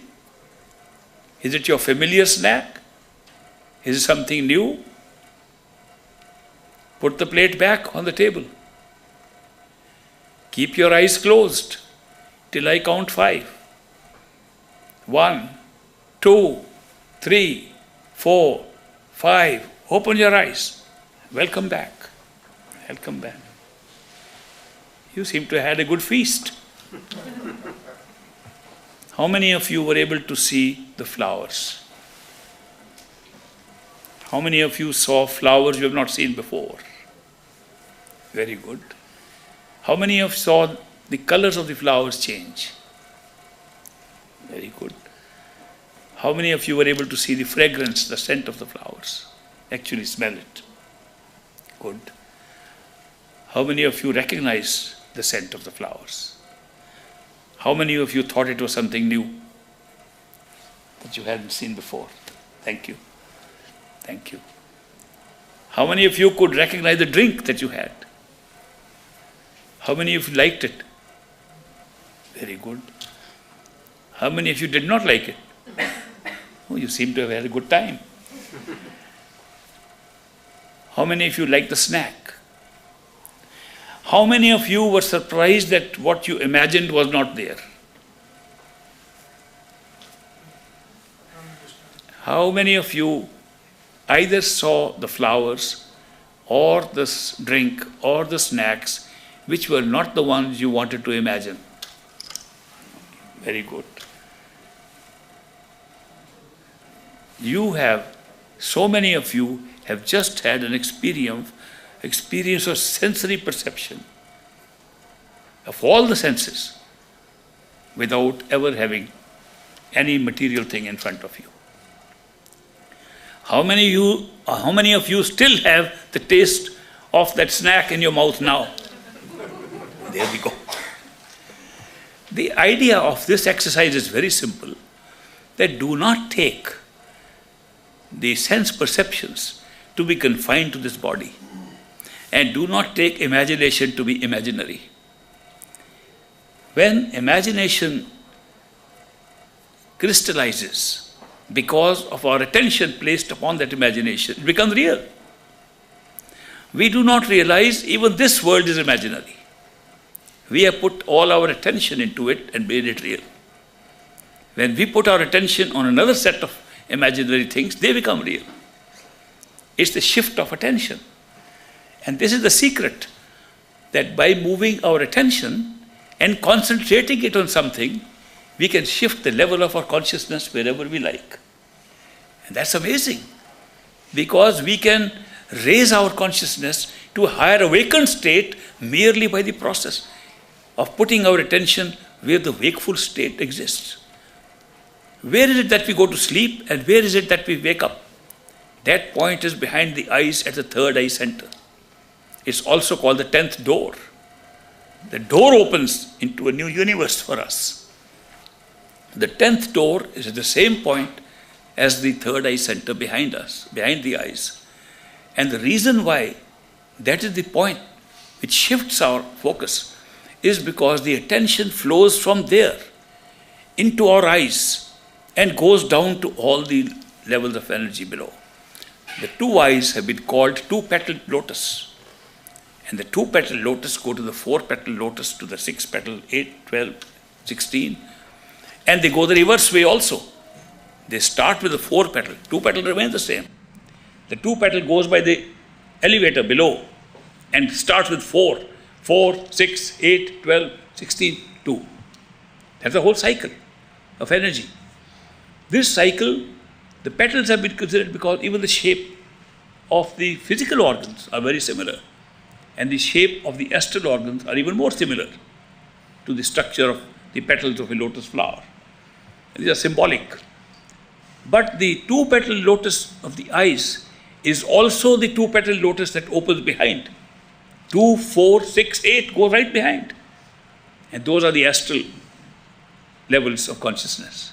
Is it your familiar snack? Is it something new? Put the plate back on the table. Keep your eyes closed till I count 5. 1, 2, 3, 4, 5. Open your eyes. Welcome back. Welcome back. You seem to have had a good feast. How many of you were able to see the flowers? How many of you saw flowers you have not seen before? Very good. How many of you saw the colors of the flowers change? Very good. How many of you were able to see the fragrance, the scent of the flowers? Actually smell it. Good. How many of you recognize the scent of the flowers? How many of you thought it was something new that you hadn't seen before? Thank you. Thank you. How many of you could recognize the drink that you had? How many of you liked it? Very good. How many of you did not like it? Oh, you seem to have had a good time. How many of you liked the snack? How many of you were surprised that what you imagined was not there? How many of you either saw the flowers or the drink or the snacks which were not the ones you wanted to imagine? Very good. So many of you have just had an experience of sensory perception of all the senses without ever having any material thing in front of you. How many of you still have the taste of that snack in your mouth now? There we go. The idea of this exercise is very simple, that do not take the sense perceptions to be confined to this body, and do not take imagination to be imaginary. When imagination crystallizes because of our attention placed upon that imagination, it becomes real. We do not realize even this world is imaginary. We have put all our attention into it and made it real. When we put our attention on another set of imaginary things, they become real. It's the shift of attention. And this is the secret, that by moving our attention and concentrating it on something, we can shift the level of our consciousness wherever we like. And that's amazing, because we can raise our consciousness to a higher awakened state merely by the process of putting our attention where the wakeful state exists. Where is it that we go to sleep, and where is it that we wake up? That point is behind the eyes at the third eye center. It's also called the 10th door. The door opens into a new universe for us. The 10th door is at the same point as the third eye center behind us, behind the eyes. And the reason why that is the point which shifts our focus is because the attention flows from there into our eyes and goes down to all the levels of energy below. The two eyes have been called two-petaled lotus. And the two-petaled lotus go to the four-petaled lotus, to the six-petal, 8, 12, 16. And they go the reverse way also. They start with the four-petal. Two-petal remains the same. The two-petal goes by the elevator below and starts with 4. 4, 6, 8, 12, 16, 2. That's the whole cycle of energy. This cycle, the petals have been considered because even the shape of the physical organs are very similar. And the shape of the astral organs are even more similar to the structure of the petals of a lotus flower. And these are symbolic. But the two-petal lotus of the eyes is also the two-petal lotus that opens behind. 2, 4, 6, 8 go right behind. And those are the astral levels of consciousness.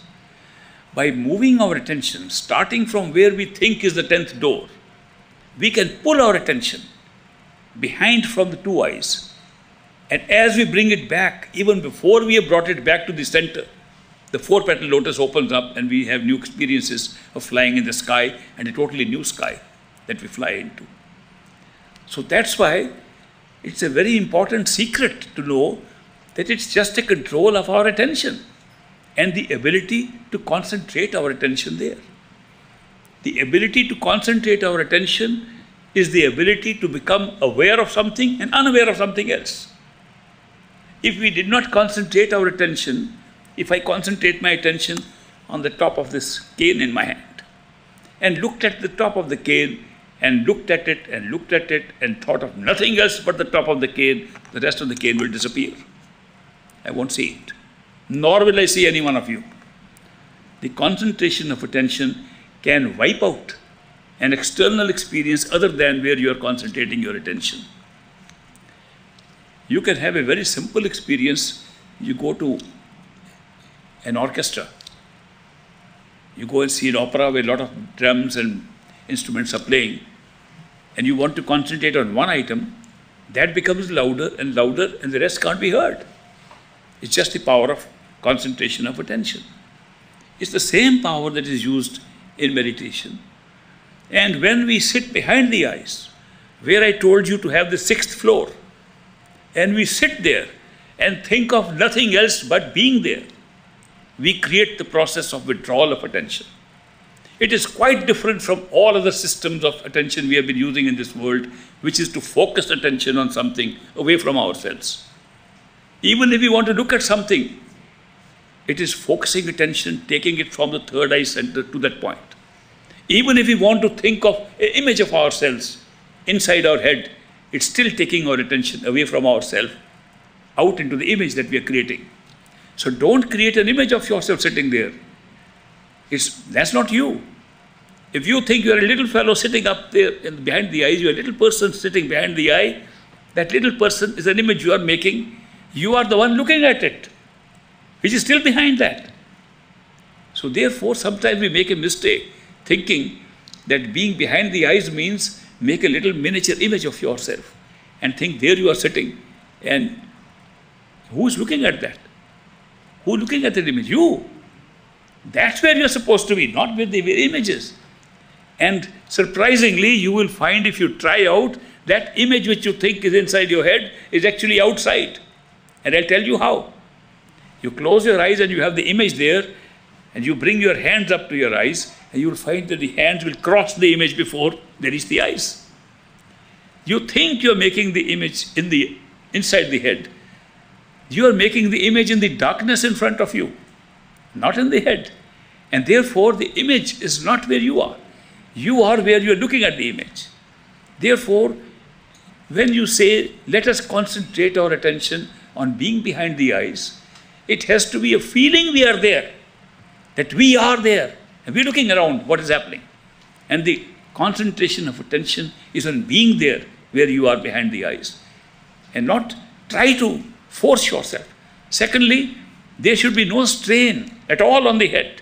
By moving our attention, starting from where we think is the 10th door, we can pull our attention behind from the two eyes. And as we bring it back, even before we have brought it back to the center, the four-petal lotus opens up and we have new experiences of flying in the sky, and a totally new sky that we fly into. So that's why it's a very important secret to know that it's just a control of our attention and the ability to concentrate our attention there. The ability to concentrate our attention is the ability to become aware of something and unaware of something else. If we did not concentrate our attention, if I concentrate my attention on the top of this cane in my hand and looked at the top of the cane and looked at it and looked at it and thought of nothing else but the top of the cane, the rest of the cane will disappear. I won't see it, nor will I see any one of you. The concentration of attention can wipe out an external experience other than where you are concentrating your attention. You can have a very simple experience. You go to an orchestra. You go and see an opera where a lot of drums and instruments are playing, and you want to concentrate on one item. That becomes louder and louder, and the rest can't be heard. It's just the power of concentration of attention. It's the same power that is used in meditation. And when we sit behind the eyes, where I told you to have the 6th floor, and we sit there and think of nothing else but being there, we create the process of withdrawal of attention. It is quite different from all other systems of attention we have been using in this world, which is to focus attention on something away from ourselves. Even if we want to look at something, it is focusing attention, taking it from the third eye center to that point. Even if we want to think of an image of ourselves inside our head, it's still taking our attention away from ourselves, out into the image that we are creating. So don't create an image of yourself sitting there. That's not you. If you think you are a little fellow sitting up there behind the eyes, you are a little person sitting behind the eye, that little person is an image you are making. You are the one looking at it, which is still behind that. So therefore, sometimes we make a mistake thinking that being behind the eyes means make a little miniature image of yourself and think there you are sitting. And who is looking at that? Who is looking at that image? You. That's where you're supposed to be, not with the images. And surprisingly, you will find if you try out, that image which you think is inside your head is actually outside. And I'll tell you how. You close your eyes and you have the image there, and you bring your hands up to your eyes, and you will find that the hands will cross the image before they reach the eyes. You think you're making the image inside the head. You are making the image in the darkness in front of you, not in the head. And therefore, the image is not where you are. You are where you are looking at the image. Therefore, when you say, let us concentrate our attention on being behind the eyes, it has to be a feeling we are there, that we are there, and we're looking around what is happening. And the concentration of attention is on being there where you are behind the eyes, and not try to force yourself. Secondly, there should be no strain at all on the head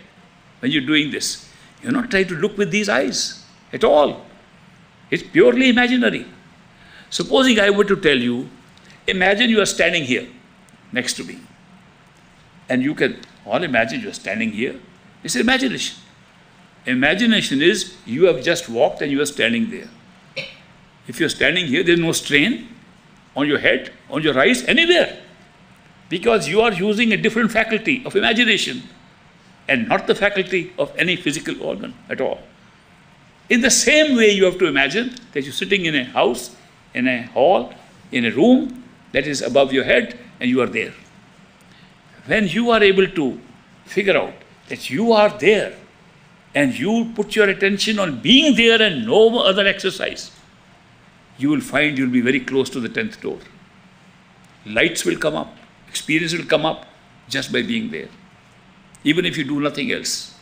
when you're doing this. You're not trying to look with these eyes at all. It's purely imaginary. Supposing I were to tell you, imagine you are standing here next to me. And you can all imagine you are standing here. It's imagination. Imagination is you have just walked and you are standing there. If you're standing here, there's no strain on your head, on your eyes, anywhere. Because you are using a different faculty of imagination and not the faculty of any physical organ at all. In the same way, you have to imagine that you're sitting in a house, in a hall, in a room that is above your head, and you are there. When you are able to figure out that you are there, and you put your attention on being there and no other exercise, you will find you'll be very close to the 10th door. Lights will come up, experience will come up just by being there. Even if you do nothing else.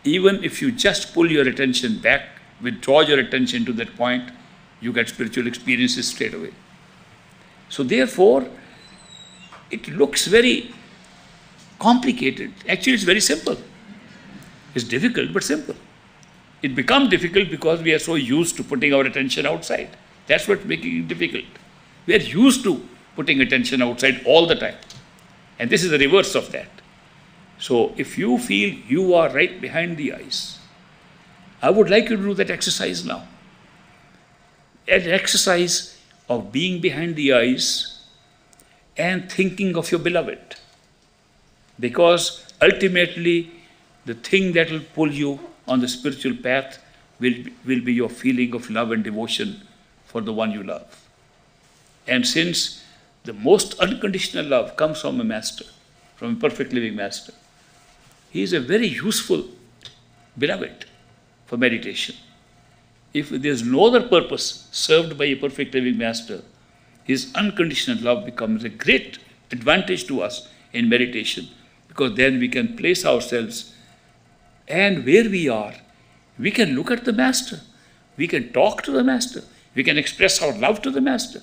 Even if you just pull your attention back, withdraw your attention to that point, you get spiritual experiences straight away. So therefore, it looks very complicated. Actually, it's very simple. It's difficult, but simple. It becomes difficult because we are so used to putting our attention outside. That's what's making it difficult. We are used to putting attention outside all the time. And this is the reverse of that. So if you feel you are right behind the eyes, I would like you to do that exercise now. An exercise of being behind the eyes and thinking of your beloved. Because ultimately, the thing that will pull you on the spiritual path will be your feeling of love and devotion for the one you love. And since the most unconditional love comes from a master, from a perfect living master, he is a very useful beloved for meditation. If there is no other purpose served by a perfect living master, his unconditional love becomes a great advantage to us in meditation, because then we can place ourselves, and where we are, we can look at the master, we can talk to the master, we can express our love to the master,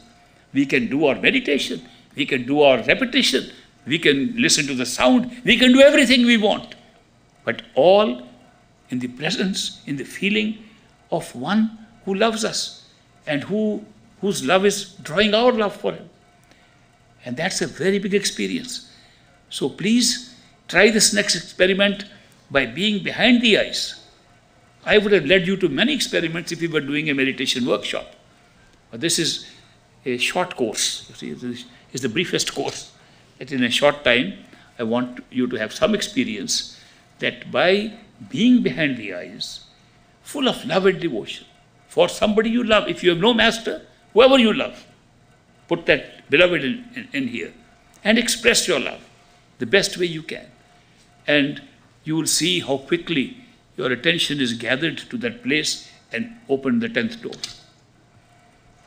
we can do our meditation, we can do our repetition, we can listen to the sound, we can do everything we want, but all in the presence, in the feeling of one who loves us and whose love is drawing our love for him. And that's a very big experience. So please try this next experiment by being behind the eyes. I would have led you to many experiments if we were doing a meditation workshop. But this is a short course. You see, this is the briefest course. That in a short time, I want you to have some experience that by being behind the eyes, full of love and devotion for somebody you love. If you have no master, whoever you love, put that beloved in here and express your love the best way you can. And you will see how quickly your attention is gathered to that place and open the 10th door.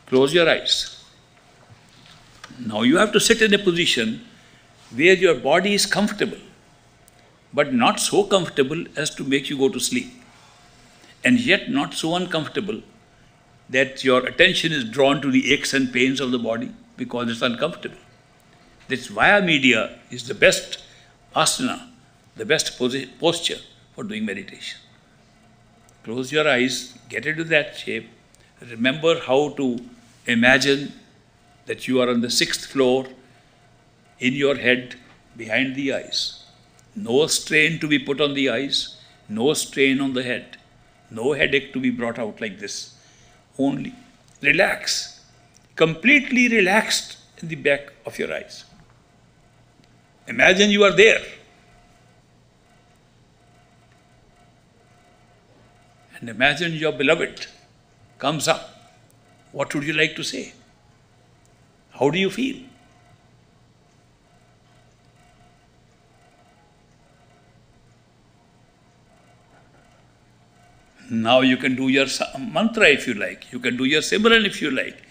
Close your eyes. Now you have to sit in a position where your body is comfortable, but not so comfortable as to make you go to sleep, and yet not so uncomfortable that your attention is drawn to the aches and pains of the body because it's uncomfortable. This via media is the best asana, the best posture for doing meditation. Close your eyes, get into that shape. Remember how to imagine that you are on the 6th floor in your head behind the eyes. No strain to be put on the eyes, no strain on the head, no headache to be brought out like this. Only relax, completely relaxed in the back of your eyes. Imagine you are there. And imagine your beloved comes up. What would you like to say? How do you feel? Now you can do your mantra if you like. You can do your Simran if you like.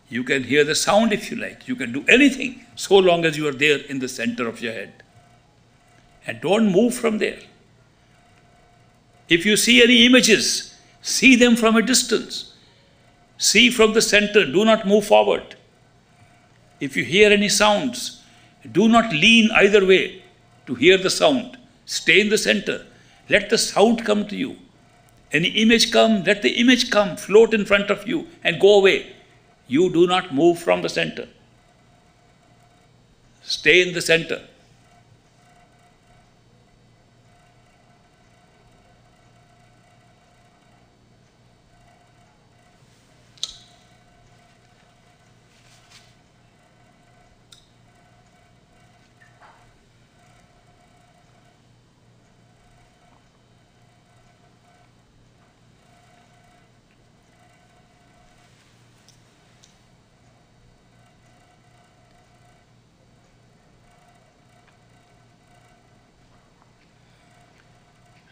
You can hear the sound if you like. You can do anything so long as you are there in the center of your head. And don't move from there. If you see any images, see them from a distance. See from the center. Do not move forward. If you hear any sounds, do not lean either way to hear the sound. Stay in the center. Let the sound come to you. Any image come, let the image come, float in front of you and go away. You do not move from the center. Stay in the center.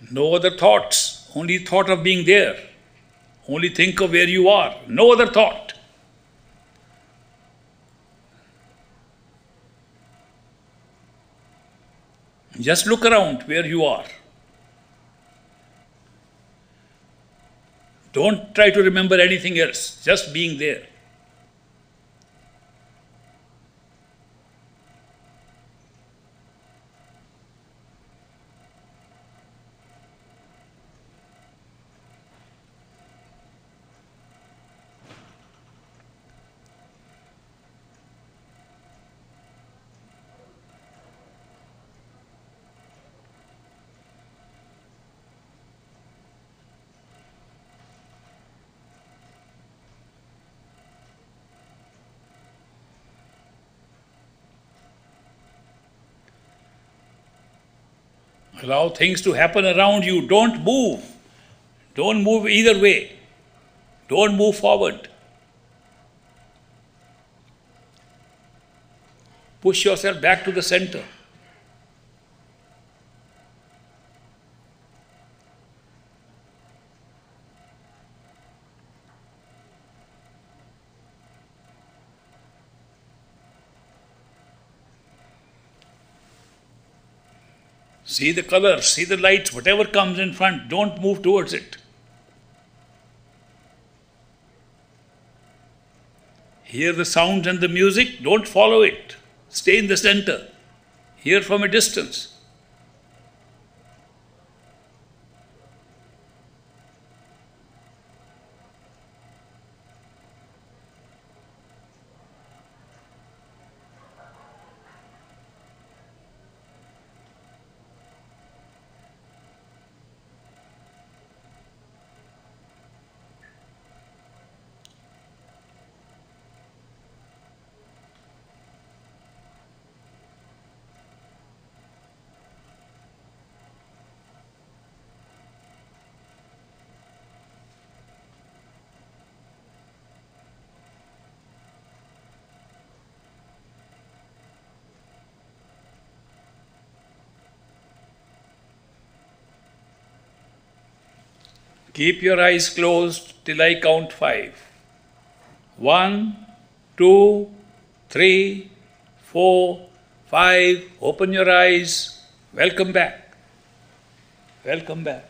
No other thoughts, only thought of being there. Only think of where you are, no other thought. Just look around where you are. Don't try to remember anything else, just being there. Allow things to happen around you. Don't move. Don't move either way. Don't move forward. Push yourself back to the center. See the colors, see the lights, whatever comes in front, don't move towards it. Hear the sounds and the music, don't follow it. Stay in the center. Hear from a distance. Keep your eyes closed till I count 5. 1, 2, 3, 4, 5. Open your eyes. Welcome back. Welcome back.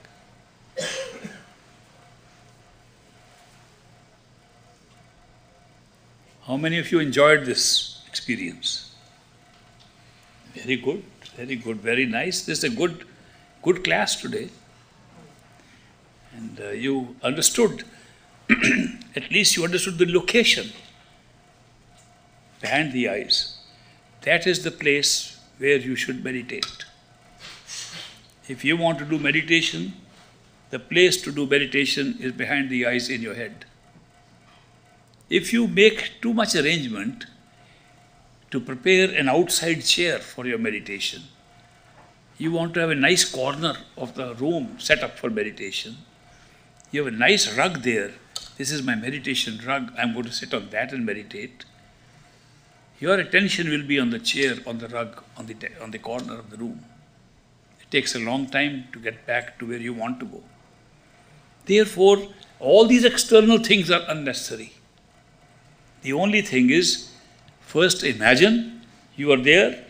How many of you enjoyed this experience? Very good, very nice. This is a good class today. And you understood, at least you understood the location behind the eyes. That is the place where you should meditate. If you want to do meditation, the place to do meditation is behind the eyes in your head. If you make too much arrangement to prepare an outside chair for your meditation, you want to have a nice corner of the room set up for meditation. You have a nice rug there. This is my meditation rug. I'm going to sit on that and meditate. Your attention will be on the chair, on the rug, on the corner of the room. It takes a long time to get back to where you want to go. Therefore, all these external things are unnecessary. The only thing is, first imagine you are there,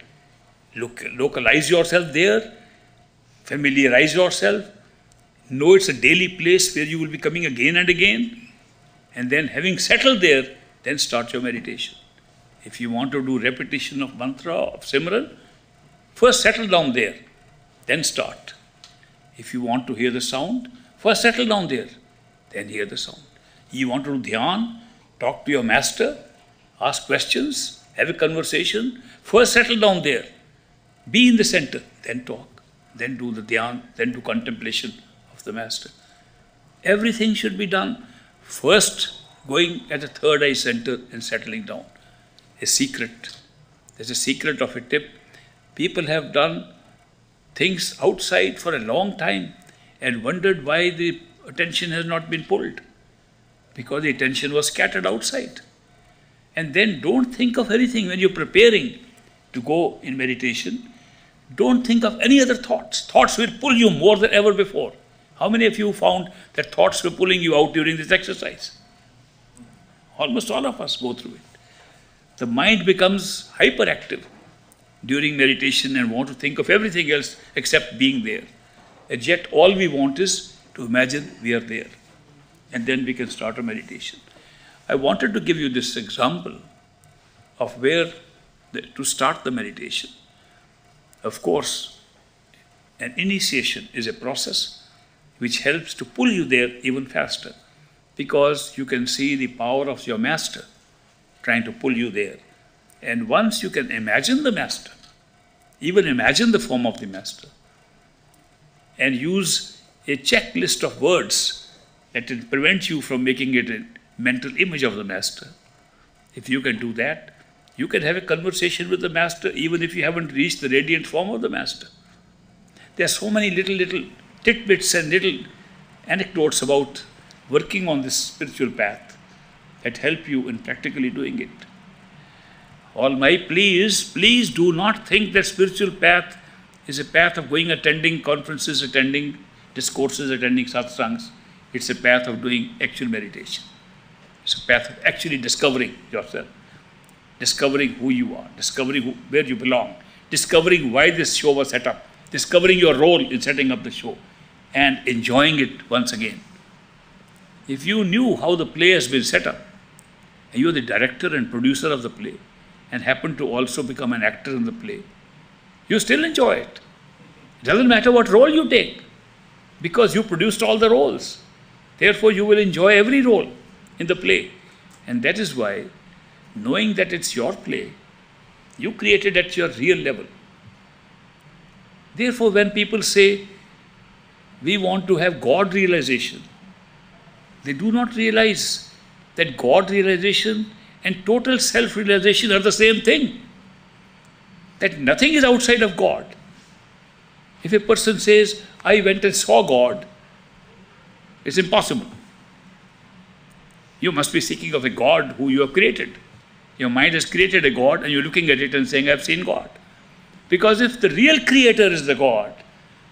localize yourself there, familiarize yourself, know it's a daily place where you will be coming again and again, and then having settled there, then start your meditation. If you want to do repetition of mantra, of Simran, first settle down there, then start. If you want to hear the sound, First settle down there, then hear the sound. You want to do dhyan, talk to your master, ask questions, have a conversation. First settle down there, be in the center, then talk, then do the dhyan, then do contemplation of the master. Everything should be done first, going at the third eye center and settling down. A secret. There's a secret of a tip. People have done things outside for a long time and wondered why the attention has not been pulled. Because the attention was scattered outside. And then don't think of anything when you're preparing to go in meditation. Don't think of any other thoughts. Thoughts will pull you more than ever before. How many of you found that thoughts were pulling you out during this exercise? Almost all of us go through it. The mind becomes hyperactive during meditation and want to think of everything else except being there. And yet all we want is to imagine we are there. And then we can start a meditation. I wanted to give you this example of where to start the meditation. Of course, an initiation is a process which helps to pull you there even faster, because you can see the power of your master trying to pull you there. And once you can imagine the master, even imagine the form of the master, and use a checklist of words that will prevent you from making it a mental image of the master. If you can do that, you can have a conversation with the master even if you haven't reached the radiant form of the master. There are so many little tidbits and little anecdotes about working on this spiritual path that help you in practically doing it. All my plea is, please do not think that spiritual path is a path of going attending conferences, attending discourses, attending satsangs. It's a path of doing actual meditation. It's a path of actually discovering yourself, discovering who you are, discovering where you belong, discovering why this show was set up, discovering your role in setting up the show, and enjoying it once again. If you knew how the play has been set up, and you are the director and producer of the play, and happen to also become an actor in the play, you still enjoy it. It doesn't matter what role you take, because you produced all the roles. Therefore, you will enjoy every role in the play. And that is why, knowing that it's your play, you create it at your real level. Therefore, when people say, we want to have God realization, they do not realize that God realization and total self-realization are the same thing. That nothing is outside of God. If a person says, I went and saw God, it's impossible. You must be speaking of a God who you have created. Your mind has created a God and you're looking at it and saying, I've seen God. Because if the real creator is the God,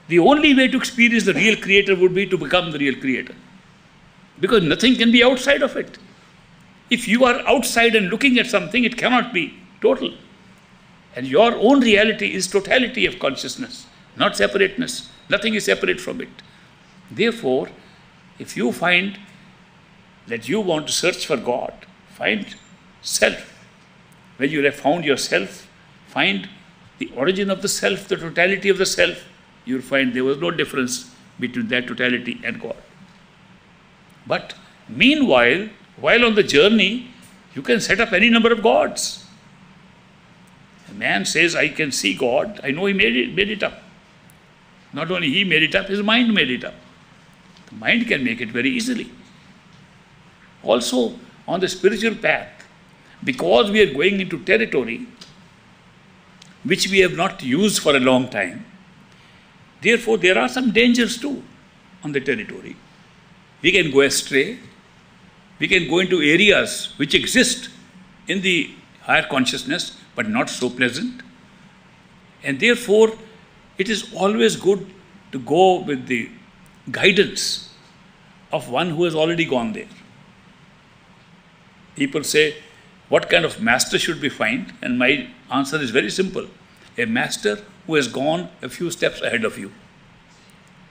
the only way to experience the real creator would be to become the real creator. Because nothing can be outside of it. If you are outside and looking at something, it cannot be total. And your own reality is totality of consciousness, not separateness. Nothing is separate from it. Therefore, if you find that you want to search for God, find self. When you have found yourself, find the origin of the self, the totality of the self. You will find there was no difference between that totality and God. But meanwhile, while on the journey, you can set up any number of gods. A man says, I can see God. I know he made it up. Not only he made it up, his mind made it up. The mind can make it very easily. Also, on the spiritual path, because we are going into territory which we have not used for a long time, therefore there are some dangers too on the territory. We can go astray. We can go into areas which exist in the higher consciousness but not so pleasant. And therefore, it is always good to go with the guidance of one who has already gone there. People say, what kind of master should we find? And my answer is very simple. A master who has gone a few steps ahead of you.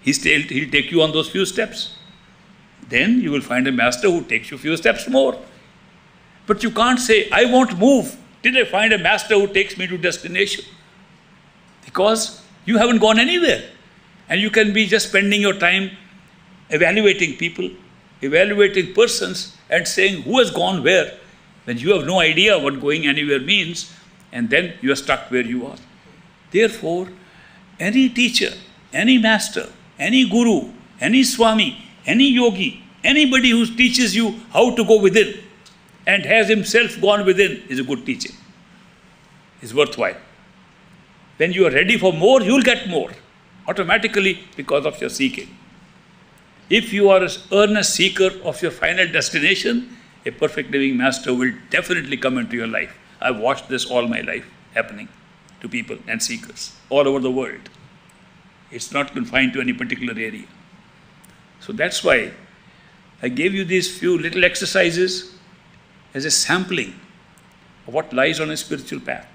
He'll take you on those few steps. Then you will find a master who takes you a few steps more. But you can't say, I won't move till I find a master who takes me to destination. Because you haven't gone anywhere. And you can be just spending your time evaluating people, evaluating persons, and saying who has gone where, when you have no idea what going anywhere means, and then you are stuck where you are. Therefore, any teacher, any master, any guru, any swami, any yogi, anybody who teaches you how to go within and has himself gone within is a good teacher, is worthwhile. When you are ready for more, you will get more, automatically because of your seeking. If you are an earnest seeker of your final destination, a perfect living master will definitely come into your life. I've watched this all my life happening to people and seekers all over the world. It's not confined to any particular area. So that's why I gave you these few little exercises as a sampling of what lies on a spiritual path,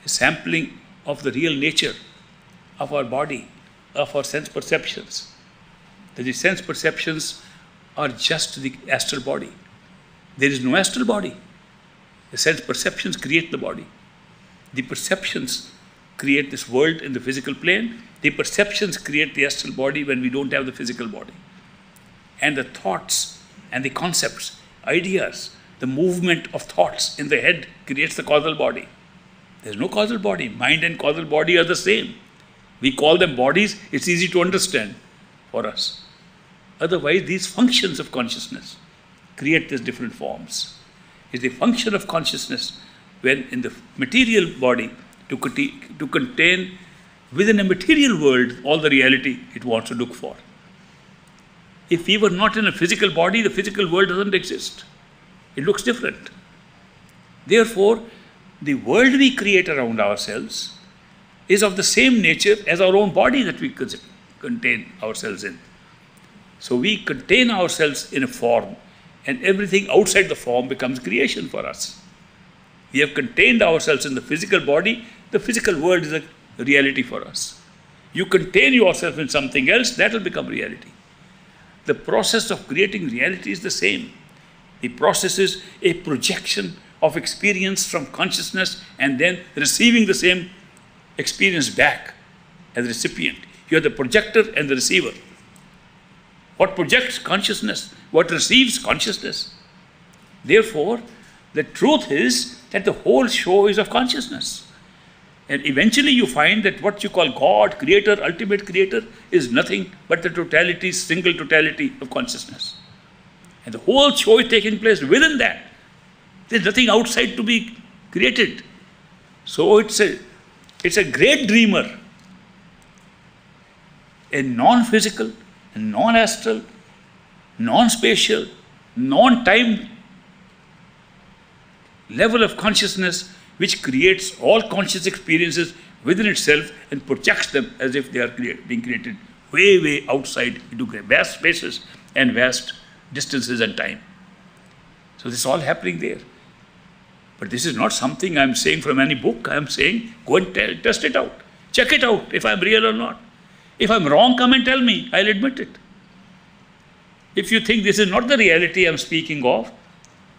a sampling of the real nature of our body, of our sense perceptions. That the sense perceptions are just the astral body. There is no astral body. The sense perceptions create the body. The perceptions create this world in the physical plane. The perceptions create the astral body when we don't have the physical body. And the thoughts and the concepts, ideas, the movement of thoughts in the head creates the causal body. There's no causal body. Mind and causal body are the same. We call them bodies. It's easy to understand for us. Otherwise, these functions of consciousness create these different forms. It's the function of consciousness when in the material body to contain within a material world all the reality it wants to look for. If we were not in a physical body, the physical world doesn't exist. It looks different. Therefore, the world we create around ourselves is of the same nature as our own body that we contain ourselves in. So we contain ourselves in a form, and everything outside the form becomes creation for us. We have contained ourselves in the physical body. The physical world is a reality for us. You contain yourself in something else, that will become reality. The process of creating reality is the same. The process is a projection of experience from consciousness and then receiving the same experience back as a recipient. You are the projector and the receiver. What projects? Consciousness. What receives? Consciousness. Therefore, the truth is that the whole show is of consciousness. And eventually you find that what you call God, creator, ultimate creator, is nothing but the totality, single totality of consciousness. And the whole show is taking place within that. There's nothing outside to be created. So it's a great dreamer, a non-physical, non-astral, non-spatial, non-time level of consciousness which creates all conscious experiences within itself and projects them as if they are being created way, way outside into vast spaces and vast distances and time. So this is all happening there. But this is not something I'm saying from any book. I'm saying go and test it out. Check it out if I'm real or not. If I'm wrong, come and tell me. I'll admit it. If you think this is not the reality I'm speaking of,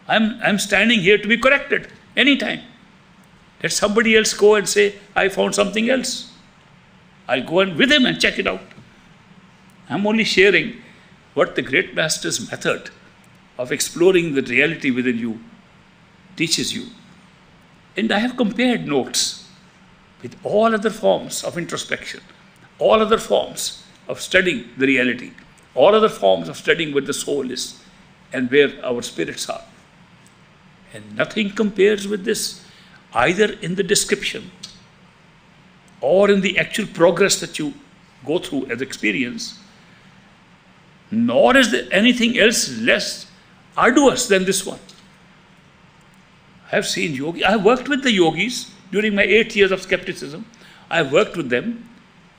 I'm standing here to be corrected anytime. Let somebody else go and say, I found something else. I'll go with him and check it out. I'm only sharing what the great master's method of exploring the reality within you teaches you. And I have compared notes with all other forms of introspection, all other forms of studying the reality, all other forms of studying what the soul is and where our spirits are. And nothing compares with this, either in the description or in the actual progress that you go through as experience, nor is there anything else less arduous than this one. I have seen yogis, I have worked with the yogis during my 8 years of skepticism. I have worked with them,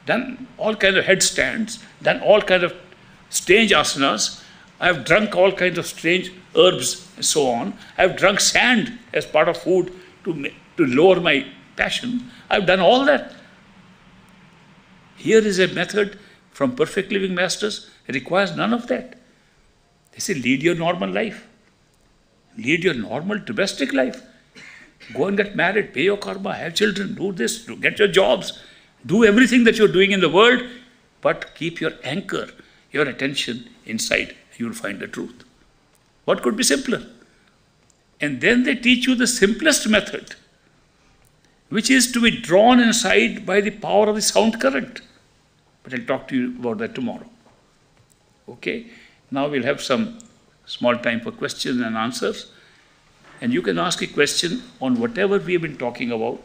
done all kinds of headstands, done all kinds of strange asanas. I have drunk all kinds of strange herbs and so on. I have drunk sand as part of food to lower my passion. I have done all that. Here is a method from perfect living masters. It requires none of that. They say, lead your normal life. Lead your normal domestic life. Go and get married, pay your karma, have children, do this, get your jobs, do everything that you're doing in the world, but keep your anchor your attention inside, you will find the truth. What could be simpler? And then they teach you the simplest method, which is to be drawn inside by the power of the sound current. But I'll talk to you about that tomorrow. Okay? Now we'll have some small time for questions and answers. And you can ask a question on whatever we have been talking about,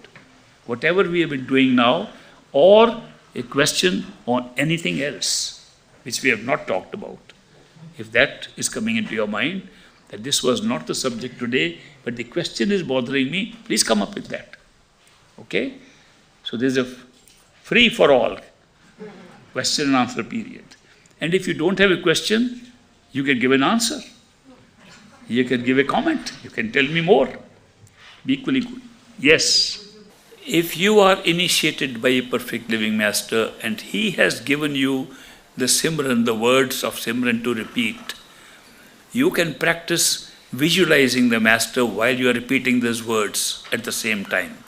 whatever we have been doing now, or a question on anything else which we have not talked about. If that is coming into your mind, that this was not the subject today, but the question is bothering me, please come up with that. Okay? So there's a free for all question and answer period. And if you don't have a question, you can give an answer. You can give a comment. You can tell me more. Be equally good. Yes. If you are initiated by a perfect living master and he has given you the Simran, the words of Simran to repeat, you can practice visualizing the master while you are repeating those words at the same time.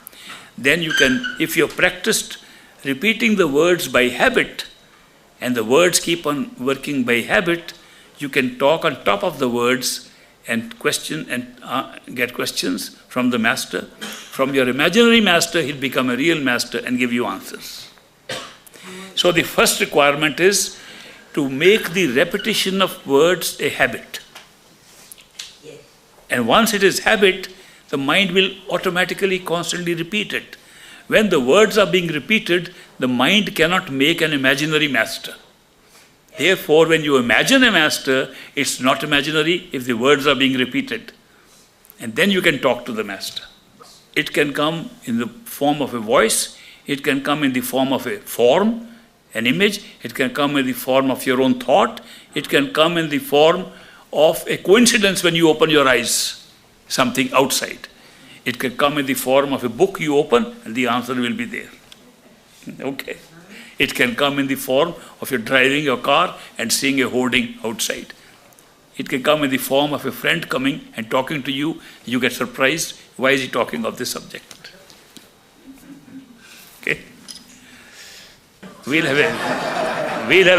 Then you can, if you have practiced repeating the words by habit, and the words keep on working by habit, you can talk on top of the words and question and get questions from the master. From your imaginary master, he'll become a real master and give you answers. So the first requirement is to make the repetition of words a habit. And once it is habit, the mind will automatically constantly repeat it. When the words are being repeated, the mind cannot make an imaginary master. Therefore, when you imagine a master, it's not imaginary if the words are being repeated. And then you can talk to the master. It can come in the form of a voice, it can come in the form of a form, an image, it can come in the form of your own thought, it can come in the form of a coincidence when you open your eyes, something outside. It can come in the form of a book you open and the answer will be there. Okay. It can come in the form of you driving your car and seeing a hoarding outside. It can come in the form of a friend coming and talking to you. You get surprised. Why is he talking of this subject? Okay. We'll have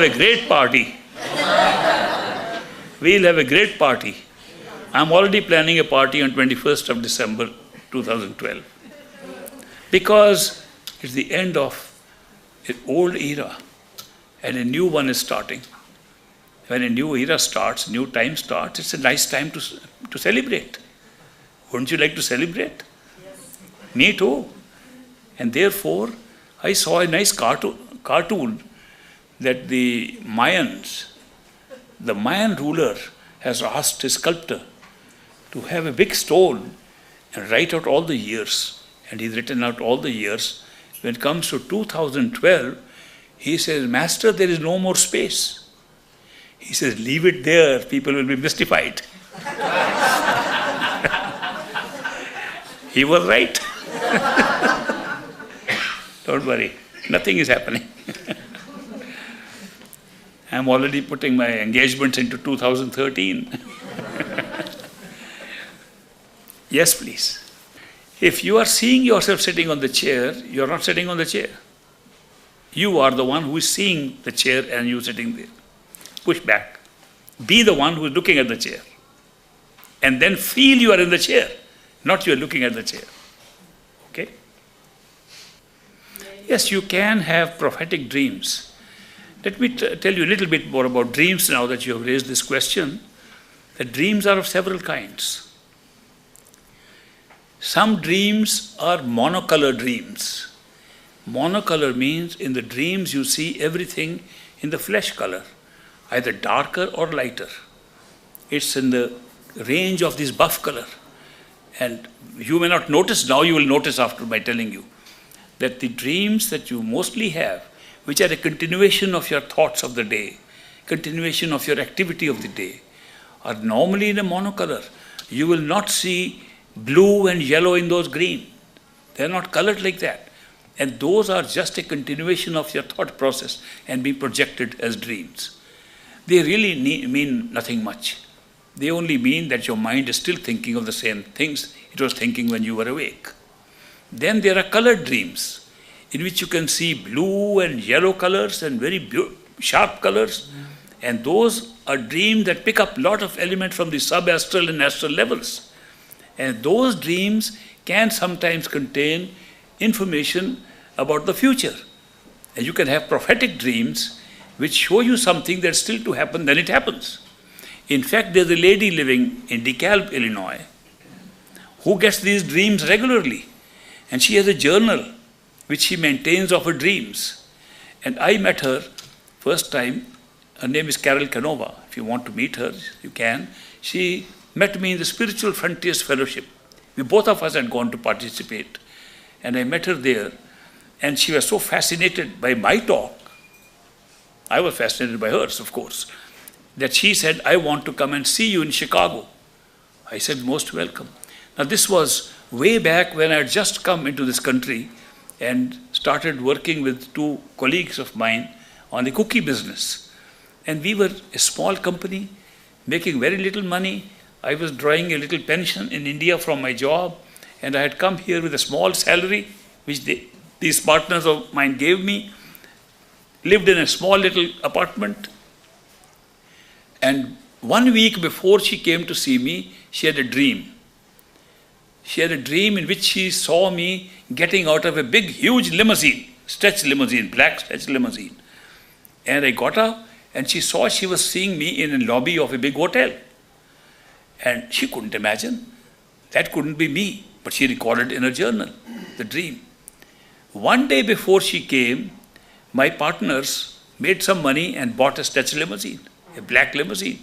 a great party. We'll have a great party. I'm already planning a party on 21st of December 2012. Because it's the end of an old era and a new one is starting. When a new era starts, new time starts, it's a nice time to celebrate. Wouldn't you like to celebrate? Yes. Me too. And therefore, I saw a nice cartoon that the Mayan ruler has asked his sculptor to have a big stone and write out all the years. And he's written out all the years. When it comes to 2012, he says, Master, there is no more space. He says, leave it there, people will be mystified. He was right. Don't worry, nothing is happening. I'm already putting my engagements into 2013. Yes, please. If you are seeing yourself sitting on the chair, you're not sitting on the chair. You are the one who is seeing the chair and you sitting there. Push back. Be the one who is looking at the chair. And then feel you are in the chair, not you are looking at the chair. Okay? Yes, you can have prophetic dreams. Let me tell you a little bit more about dreams now that you have raised this question. The dreams are of several kinds. Some dreams are monocolor dreams. Monocolor means in the dreams you see everything in the flesh color, either darker or lighter. It's in the range of this buff color. And you may not notice, now you will notice after my telling you, that the dreams that you mostly have, which are a continuation of your thoughts of the day, continuation of your activity of the day, are normally in a monocolor. You will not see blue and yellow in those green. They are not colored like that. And those are just a continuation of your thought process and be projected as dreams. They really mean nothing much. They only mean that your mind is still thinking of the same things it was thinking when you were awake. Then there are colored dreams, in which you can see blue and yellow colors and very sharp colors, And those are dreams that pick up a lot of elements from the sub-astral and astral levels. And those dreams can sometimes contain information about the future. And you can have prophetic dreams which show you something that's still to happen, then it happens. In fact, there's a lady living in DeKalb, Illinois, who gets these dreams regularly. And she has a journal which she maintains of her dreams. And I met her first time. Her name is Carol Canova. If you want to meet her, you can. She met me in the Spiritual Frontiers Fellowship. We both of us had gone to participate. And I met her there. And she was so fascinated by my talk. I was fascinated by hers, of course, that she said, I want to come and see you in Chicago. I said, most welcome. Now, this was way back when I had just come into this country and started working with two colleagues of mine on the cookie business. And we were a small company, making very little money. I was drawing a little pension in India from my job, and I had come here with a small salary, which these partners of mine gave me, lived in a small little apartment. And 1 week before she came to see me, she had a dream. She had a dream in which she saw me getting out of a big, huge limousine, stretch limousine, black stretch limousine. And I got up, and she saw she was seeing me in a lobby of a big hotel. And she couldn't imagine. That couldn't be me. But she recorded in her journal the dream. 1 day before she came, my partners made some money and bought a stretch limousine, a black limousine.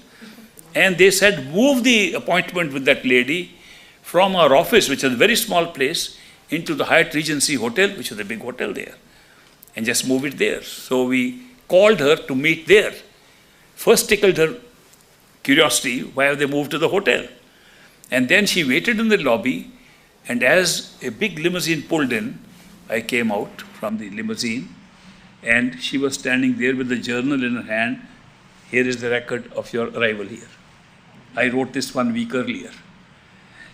And they said, move the appointment with that lady from our office, which is a very small place, into the Hyatt Regency Hotel, which is a big hotel there, and just move it there. So we called her to meet there. First tickled her curiosity, why have they moved to the hotel? And then she waited in the lobby, and as a big limousine pulled in, I came out from the limousine, and she was standing there with the journal in her hand. Here is the record of your arrival here. I wrote this 1 week earlier.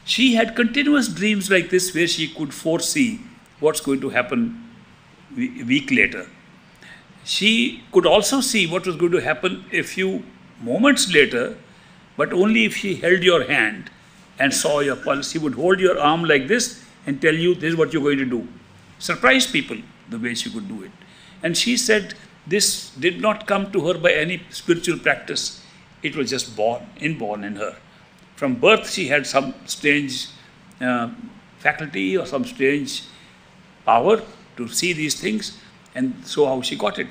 She had continuous dreams like this where she could foresee what's going to happen a week later. She could also see what was going to happen a few moments later, but only if she held your hand and saw your pulse. She would hold your arm like this and tell you, this is what you're going to do. Surprise people the way she could do it. And she said this did not come to her by any spiritual practice. It was just inborn in her. From birth, she had some strange faculty or some strange power to see these things, and so how she got it.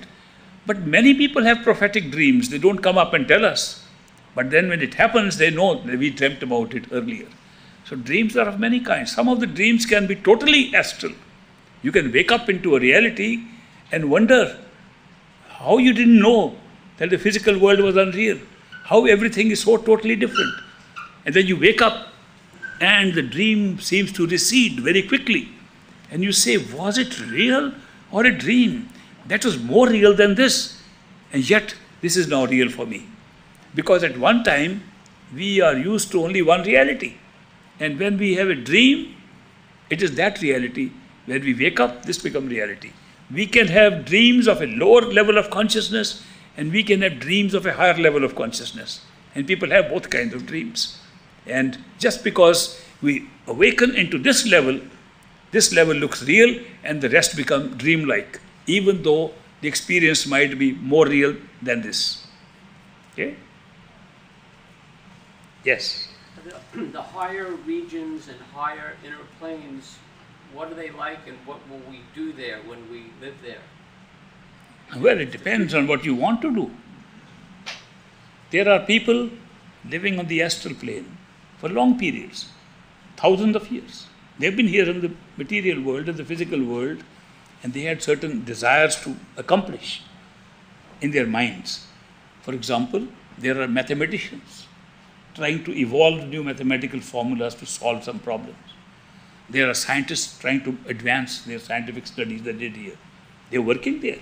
But many people have prophetic dreams. They don't come up and tell us. But then when it happens, they know that we dreamt about it earlier. So dreams are of many kinds. Some of the dreams can be totally astral. You can wake up into a reality and wonder how you didn't know that the physical world was unreal, how everything is so totally different. And then you wake up and the dream seems to recede very quickly. And you say, was it real or a dream? That was more real than this. And yet, this is now real for me. Because at one time, we are used to only one reality. And when we have a dream, it is that reality. When we wake up, this becomes reality. We can have dreams of a lower level of consciousness, and we can have dreams of a higher level of consciousness. And people have both kinds of dreams. And just because we awaken into this level looks real, and the rest become dreamlike, even though the experience might be more real than this. Okay? Yes? The higher regions and higher inner planes, what are they like, and what will we do there when we live there? Well, it depends on what you want to do. There are people living on the astral plane for long periods, thousands of years. They've been here in the material world, in the physical world, and they had certain desires to accomplish in their minds. For example, there are mathematicians trying to evolve new mathematical formulas to solve some problems. There are scientists trying to advance their scientific studies that they did here. They're working there.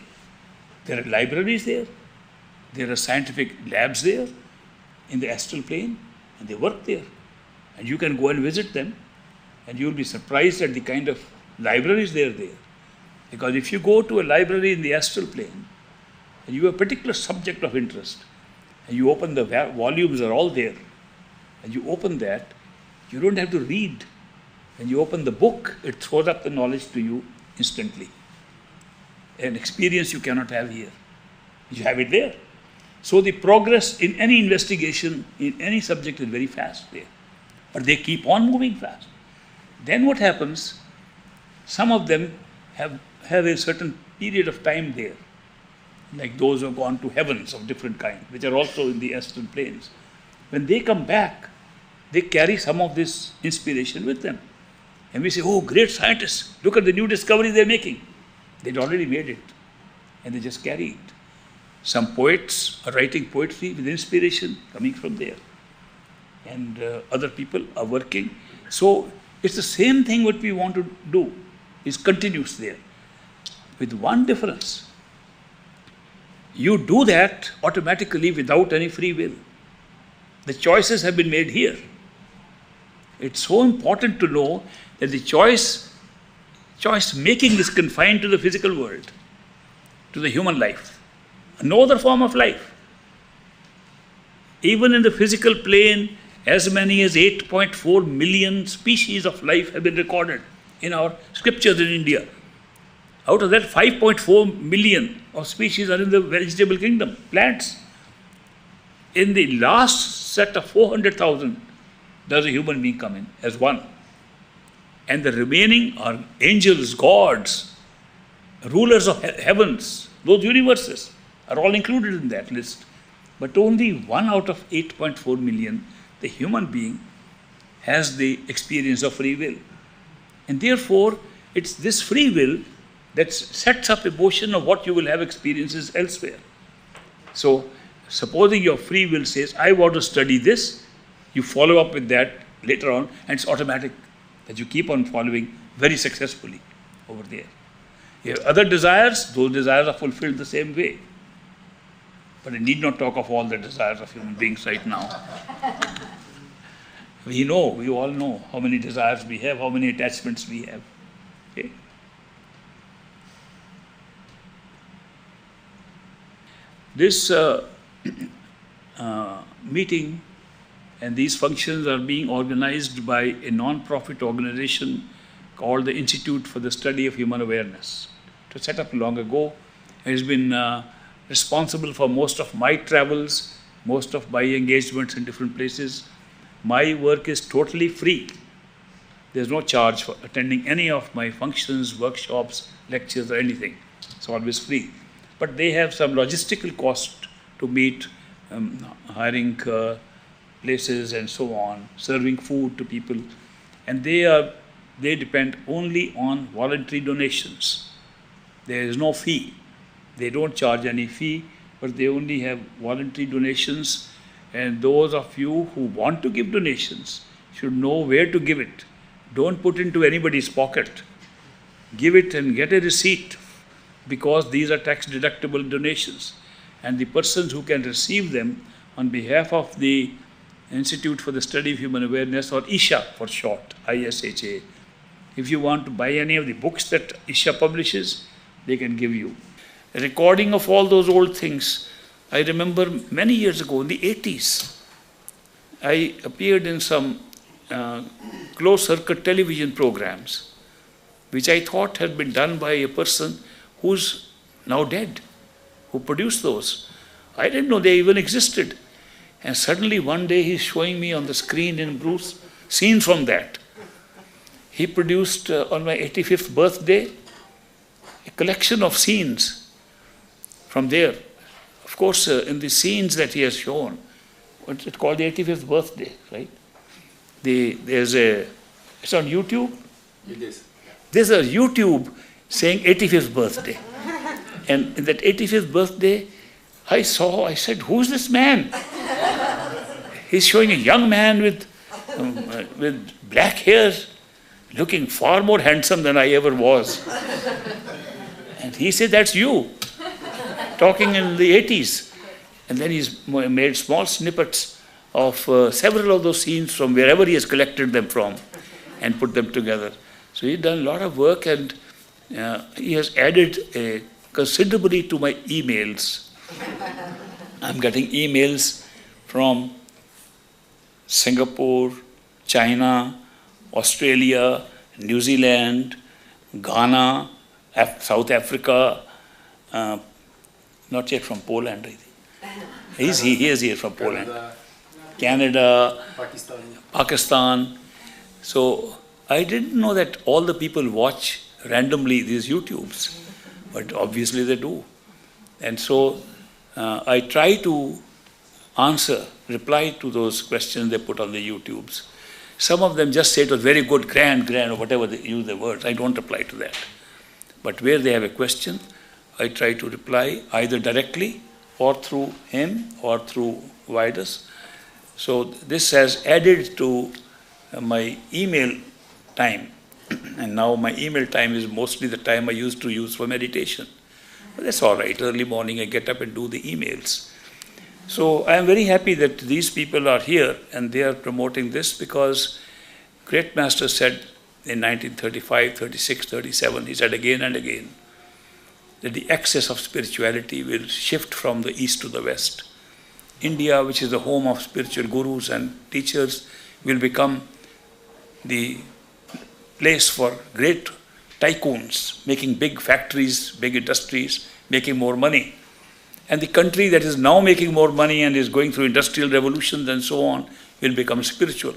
There are libraries there. There are scientific labs there in the astral plane, and they work there. And you can go and visit them, and you'll be surprised at the kind of libraries they are there. Because if you go to a library in the astral plane, and you have a particular subject of interest, And you open the volumes are all there. And you open that, you don't have to read. When you open the book, it throws up the knowledge to you instantly. An experience you cannot have here. You have it there. So the progress in any investigation, in any subject is very fast there. But they keep on moving fast. Then what happens, some of them have a certain period of time there, like those who have gone to heavens of different kinds, which are also in the astral planes. When they come back, they carry some of this inspiration with them. And we say, oh, great scientists, look at the new discovery they're making. They'd already made it, and they just carry it. Some poets are writing poetry with inspiration coming from there. And other people are working. So it's the same thing what we want to do, is continuous there. With one difference. You do that automatically without any free will. The choices have been made here. It's so important to know that the choice making is confined to the physical world, to the human life. No other form of life. Even in the physical plane, as many as 8.4 million species of life have been recorded in our scriptures in India. Out of that, 5.4 million of species are in the vegetable kingdom, plants. In the last set of 400,000, does a human being come in as one. And the remaining are angels, gods, rulers of heavens, those universes are all included in that list. But only 1 out of 8.4 million, the human being, has the experience of free will. And therefore, it's this free will that sets up a motion of what you will have experiences elsewhere. So, supposing your free will says, I want to study this, you follow up with that later on, and it's automatic that you keep on following very successfully over there. You have other desires, those desires are fulfilled the same way. But I need not talk of all the desires of human beings right now. We all know how many desires we have, how many attachments we have. Okay? This meeting and these functions are being organized by a non-profit organization called the Institute for the Study of Human Awareness. It was set up long ago. It has been responsible for most of my travels, most of my engagements in different places. My work is totally free. There's no charge for attending any of my functions, workshops, lectures, or anything. It's always free. But they have some logistical cost to meet, hiring places and so on, serving food to people. And they depend only on voluntary donations. There is no fee. They don't charge any fee, but they only have voluntary donations. And those of you who want to give donations should know where to give it. Don't put into anybody's pocket. Give it and get a receipt, because these are tax-deductible donations. And the persons who can receive them on behalf of the Institute for the Study of Human Awareness, or ISHA for short, ISHA. If you want to buy any of the books that ISHA publishes, they can give you. A recording of all those old things. I remember many years ago, in the 80s, I appeared in some closed-circuit television programs, which I thought had been done by a person who's now dead, who produced those. I didn't know they even existed. And suddenly one day he's showing me on the screen in Bruce scenes from that. He produced on my 85th birthday a collection of scenes from there. Of course, in the scenes that he has shown, what's it called, the 85th birthday, right? It's on YouTube? It is. There's a YouTube saying 85th birthday. And in that 85th birthday, I said, who's this man? He's showing a young man with black hair, looking far more handsome than I ever was. And he said, that's you, talking in the 80s. And then he's made small snippets of several of those scenes from wherever he has collected them from and put them together. So he's done a lot of work, and he has added considerably to my emails. I'm getting emails from Singapore, China, Australia, New Zealand, Ghana, South Africa, not yet from Poland, I think. He is here from Poland. Canada, Pakistan. So I didn't know that all the people watch randomly these YouTubes, but obviously they do. And so I try to reply to those questions they put on the YouTubes. Some of them just say it was very good, grand, or whatever they use the words. I don't reply to that. But where they have a question, I try to reply either directly or through him or through Vidus. So this has added to my email time. And now my email time is mostly the time I used to use for meditation. But that's all right. Early morning I get up and do the emails. So I am very happy that these people are here and they are promoting this, because Great Master said in 1935, 36, 37, he said again and again that the excess of spirituality will shift from the east to the west. India, which is the home of spiritual gurus and teachers, will become the place for great tycoons, making big factories, big industries, making more money. And the country that is now making more money and is going through industrial revolutions and so on will become spiritual.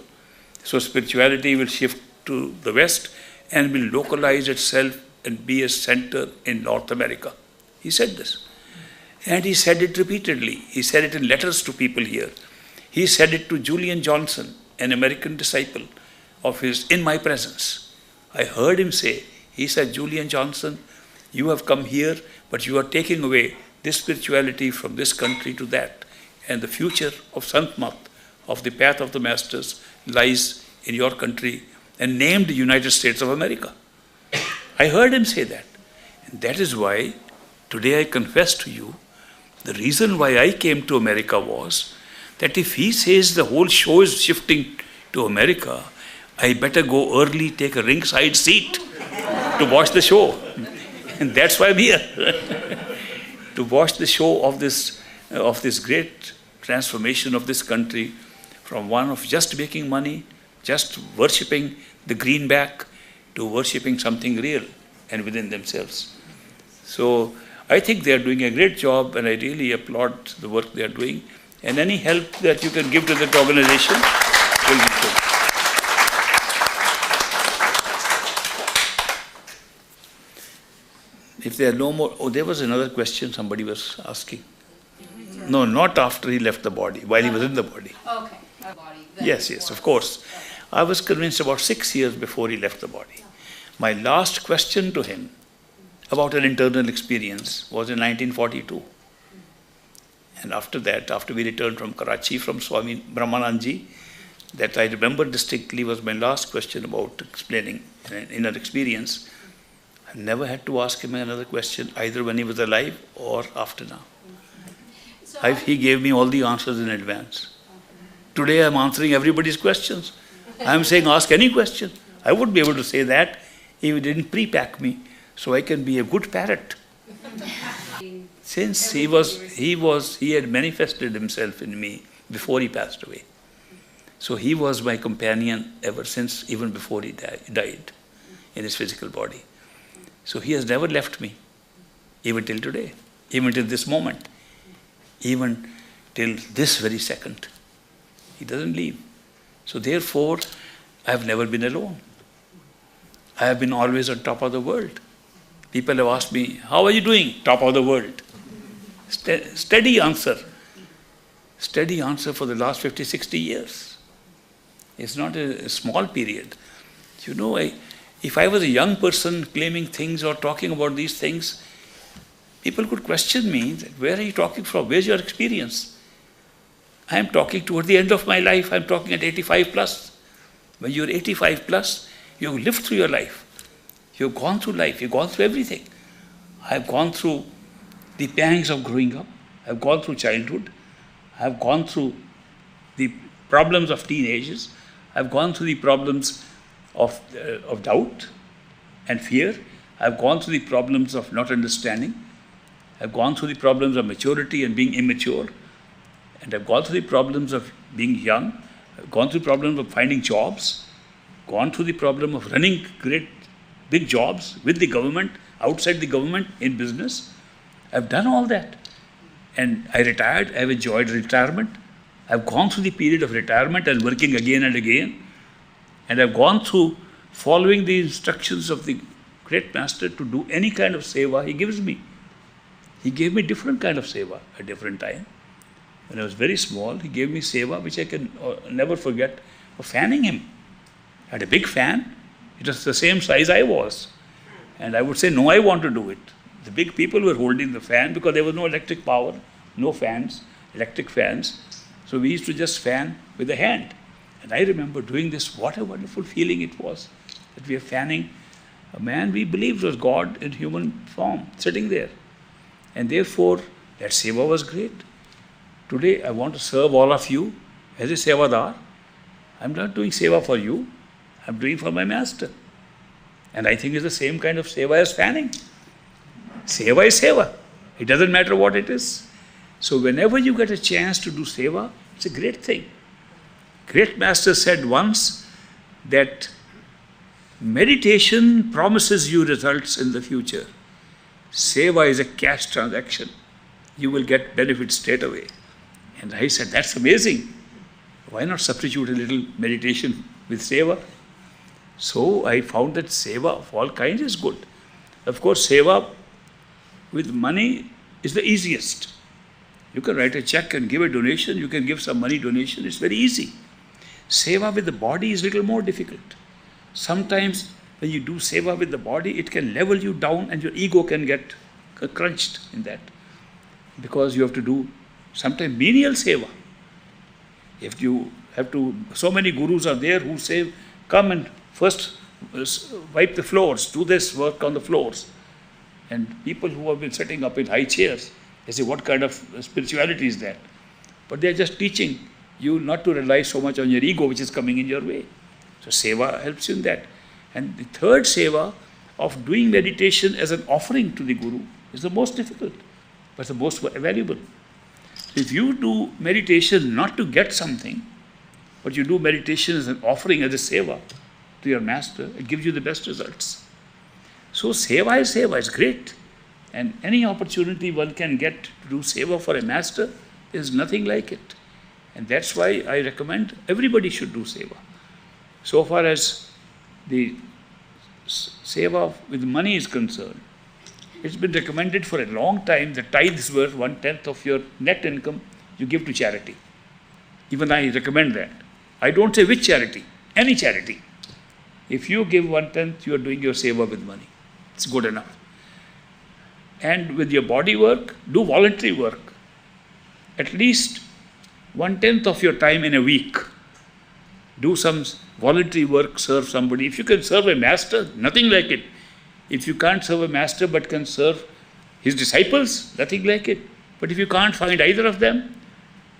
So spirituality will shift to the west and will localize itself and be a center in North America. He said this. And he said it repeatedly. He said it in letters to people here. He said it to Julian Johnson, an American disciple of his, in my presence. I heard him say, he said, Julian Johnson, you have come here, but you are taking away this spirituality from this country to that. And the future of Santmat, of the path of the masters, lies in your country, and named the United States of America. I heard him say that. And that is why today I confess to you, the reason why I came to America was that if he says the whole show is shifting to America, I better go early, take a ringside seat to watch the show. And that's why I'm here. To watch the show of this great transformation of this country from one of just making money, just worshipping the greenback, to worshipping something real and within themselves. So I think they are doing a great job, and I really applaud the work they are doing. And any help that you can give to that organization will be good. If there are no more, there was another question somebody was asking. No, not after he left the body, while he was in the body. Okay. Yes, of course. I was convinced about 6 years before he left the body. My last question to him about an internal experience was in 1942. And after that, after we returned from Karachi, from Swami Brahmanandji, that I remember distinctly was my last question about explaining an inner experience. I never had to ask him another question, either when he was alive or after now. He gave me all the answers in advance. Today I'm answering everybody's questions. I'm saying ask any question. I wouldn't be able to say that if he didn't pre-pack me, so I can be a good parrot. Since he had manifested himself in me before he passed away. So he was my companion ever since, even before he died in his physical body. So he has never left me, even till today, even till this moment, even till this very second. He doesn't leave. So therefore, I have never been alone. I have been always on top of the world. People have asked me, how are you doing? Top of the world. Steady answer. Steady answer for the last 50, 60 years. It's not a small period. You know, if I was a young person claiming things or talking about these things, people could question me, where are you talking from? Where's your experience? I am talking toward the end of my life. I'm talking at 85 plus. When you're 85 plus, you've lived through your life. You've gone through life. You've gone through everything. I've gone through the pangs of growing up. I've gone through childhood. I've gone through the problems of teenagers. I've gone through the problems of doubt and fear. I've gone through the problems of not understanding. I've gone through the problems of maturity and being immature. And I've gone through the problems of being young, I've gone through the problem of finding jobs, gone through the problem of running great big jobs with the government, outside the government, in business. I've done all that. And I retired, I've enjoyed retirement. I've gone through the period of retirement and working again and again. And I've gone through following the instructions of the great master to do any kind of seva he gives me. He gave me different kind of seva at different time. When I was very small, he gave me seva which I can never forget, of fanning him. I had a big fan. It was the same size I was. And I would say, no, I want to do it. The big people were holding the fan because there was no electric power, no fans, electric fans. So we used to just fan with the hand. And I remember doing this, what a wonderful feeling it was, that we are fanning a man we believed was God in human form, sitting there. And therefore, that seva was great. Today, I want to serve all of you as a sevadar. I'm not doing seva for you, I'm doing for my master. And I think it's the same kind of seva as fanning. Seva is seva. It doesn't matter what it is. So whenever you get a chance to do seva, it's a great thing. Great master said once that meditation promises you results in the future. Seva is a cash transaction. You will get benefits straight away. And I said, that's amazing. Why not substitute a little meditation with seva? So I found that seva of all kinds is good. Of course, seva with money is the easiest. You can write a check and give a donation. You can give some money donation. It's very easy. Seva with the body is a little more difficult. Sometimes when you do seva with the body, it can level you down and your ego can get crunched in that. Because you have to do sometimes menial seva. If you have to, so many gurus are there who say, come and first wipe the floors, do this work on the floors. And people who have been sitting up in high chairs, they say, what kind of spirituality is that? But they are just teaching you not to rely so much on your ego which is coming in your way. So seva helps you in that. And the third seva of doing meditation as an offering to the Guru is the most difficult, but the most valuable. So if you do meditation not to get something, but you do meditation as an offering, as a seva to your master, it gives you the best results. So seva is great. And any opportunity one can get to do seva for a master, there is nothing like it. And that's why I recommend everybody should do seva. So far as the seva with money is concerned, it's been recommended for a long time that tithes were 1/10 of your net income you give to charity. Even I recommend that. I don't say which charity, any charity. If you give 1/10, you are doing your seva with money. It's good enough. And with your body work, do voluntary work. At least 1/10 of your time in a week. Do some voluntary work, serve somebody. If you can serve a master, nothing like it. If you can't serve a master but can serve his disciples, nothing like it. But if you can't find either of them,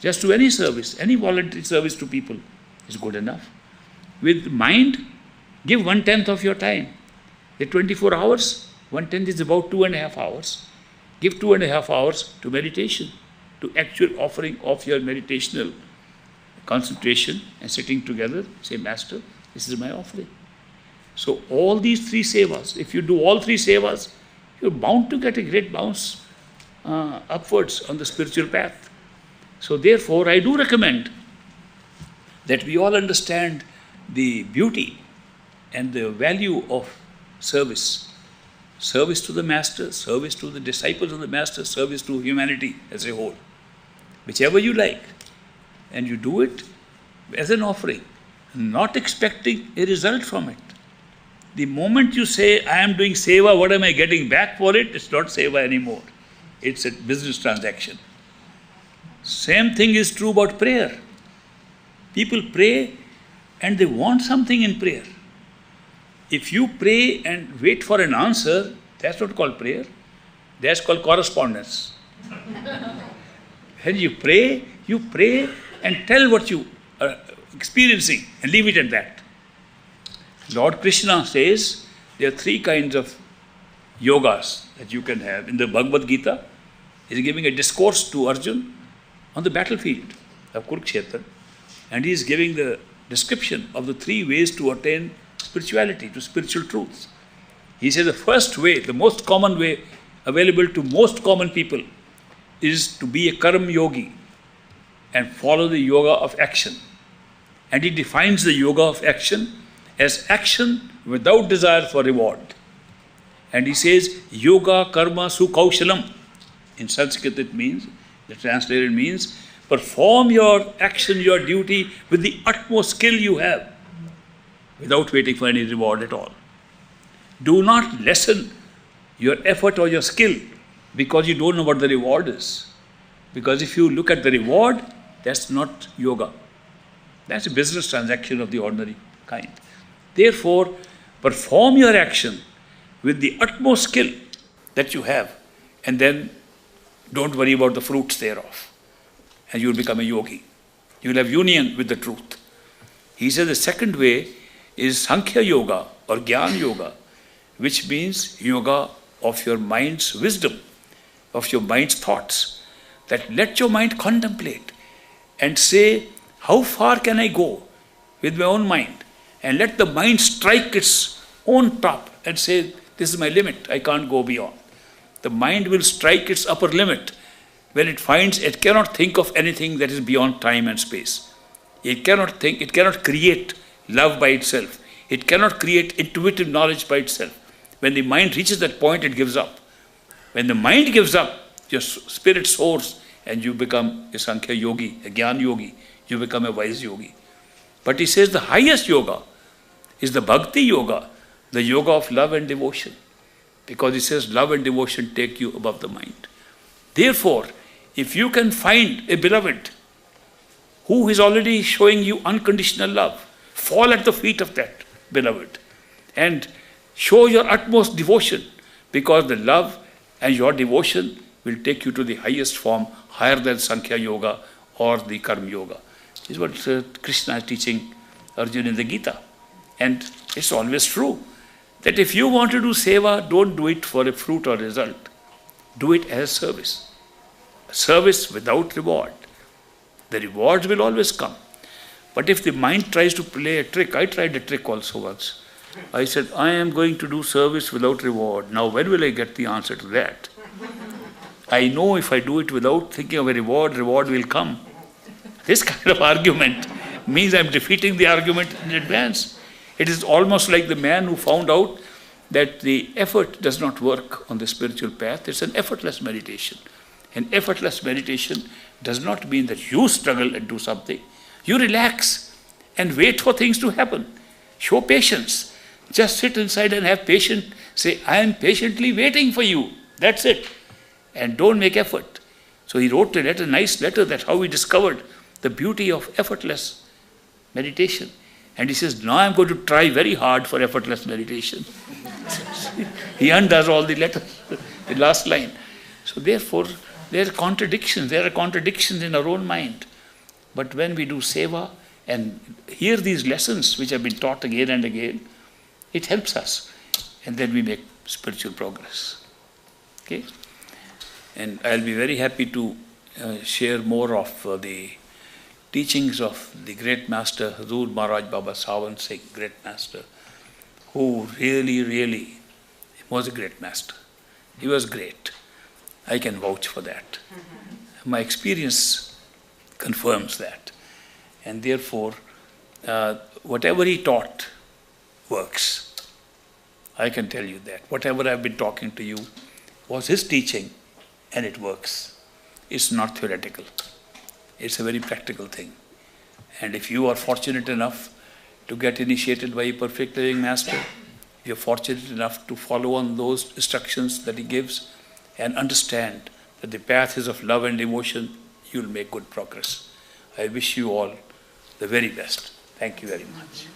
just do any service, any voluntary service to people is good enough. With mind, give 1/10 of your time. The 24 hours, 1/10 is about 2.5 hours. Give 2.5 hours to meditation, to actual offering of your meditational concentration and sitting together, say, Master, this is my offering. So all these three sevas, if you do all three sevas, you're bound to get a great bounce upwards on the spiritual path. So therefore, I do recommend that we all understand the beauty and the value of service. Service to the Master, service to the disciples of the Master, service to humanity as a whole. Whichever you like. And you do it as an offering, not expecting a result from it. The moment you say, I am doing seva, what am I getting back for it? It's not seva anymore. It's a business transaction. Same thing is true about prayer. People pray and they want something in prayer. If you pray and wait for an answer, that's not called prayer. That's called correspondence. When you pray and tell what you are experiencing and leave it at that. Lord Krishna says there are 3 kinds of yogas that you can have. In the Bhagavad Gita, he is giving a discourse to Arjun on the battlefield of Kurukshetra, and he is giving the description of the 3 ways to attain spirituality, to spiritual truths. He says the first way, the most common way available to most common people, is to be a karma yogi and follow the yoga of action. And he defines the yoga of action as action without desire for reward. And he says, yoga karma sukaushalam. In Sanskrit it means, the translated means, perform your action, your duty with the utmost skill you have, without waiting for any reward at all. Do not lessen your effort or your skill because you don't know what the reward is. Because if you look at the reward, that's not yoga. That's a business transaction of the ordinary kind. Therefore, perform your action with the utmost skill that you have, and then don't worry about the fruits thereof. And you will become a yogi. You will have union with the truth. He says the second way is Sankhya Yoga or Jnana Yoga, which means yoga of your mind's wisdom, of your mind's thoughts. That let your mind contemplate and say, how far can I go with my own mind? And let the mind strike its own top and say, this is my limit, I can't go beyond. The mind will strike its upper limit when it finds it cannot think of anything that is beyond time and space. It cannot think, it cannot create love by itself. It cannot create intuitive knowledge by itself. When the mind reaches that point, it gives up. When the mind gives up, your spirit soars and you become a Sankhya yogi, a Jnana yogi. You become a wise yogi. But he says the highest yoga is the bhakti yoga, the yoga of love and devotion. Because he says love and devotion take you above the mind. Therefore, if you can find a beloved who is already showing you unconditional love, fall at the feet of that beloved and show your utmost devotion, because the love and your devotion will take you to the highest form, higher than Sankhya Yoga or the Karma Yoga. This is what Krishna is teaching Arjuna in the Gita. And it's always true that if you want to do seva, don't do it for a fruit or result. Do it as service. Service without reward. The rewards will always come. But if the mind tries to play a trick, I tried a trick also once. I said, I am going to do service without reward. Now when will I get the answer to that? I know if I do it without thinking of a reward, reward will come. This kind of argument means I am defeating the argument in advance. It is almost like the man who found out that the effort does not work on the spiritual path. It's an effortless meditation. And effortless meditation does not mean that you struggle and do something. You relax and wait for things to happen. Show patience. Just sit inside and have patience. Say, I am patiently waiting for you. That's it. And don't make effort. So he wrote a letter, nice letter, that's how he discovered the beauty of effortless meditation. And he says, now I'm going to try very hard for effortless meditation. He undoes all the letter, the last line. So therefore, there are contradictions in our own mind. But when we do seva and hear these lessons which have been taught again and again, it helps us. And then we make spiritual progress. Okay? And I'll be very happy to share more of the teachings of the great master, Hazur Maharaj Baba Sawan Singh, great master, who really was a great master. He was great. I can vouch for that. My experience confirms that. And therefore, whatever he taught works. I can tell you that. Whatever I've been talking to you was his teaching, and it works. It's not theoretical. It's a very practical thing. And if you are fortunate enough to get initiated by a perfect living master, you're fortunate enough to follow on those instructions that he gives and understand that the path is of love and devotion, you'll make good progress. I wish you all the very best. Thank you very much.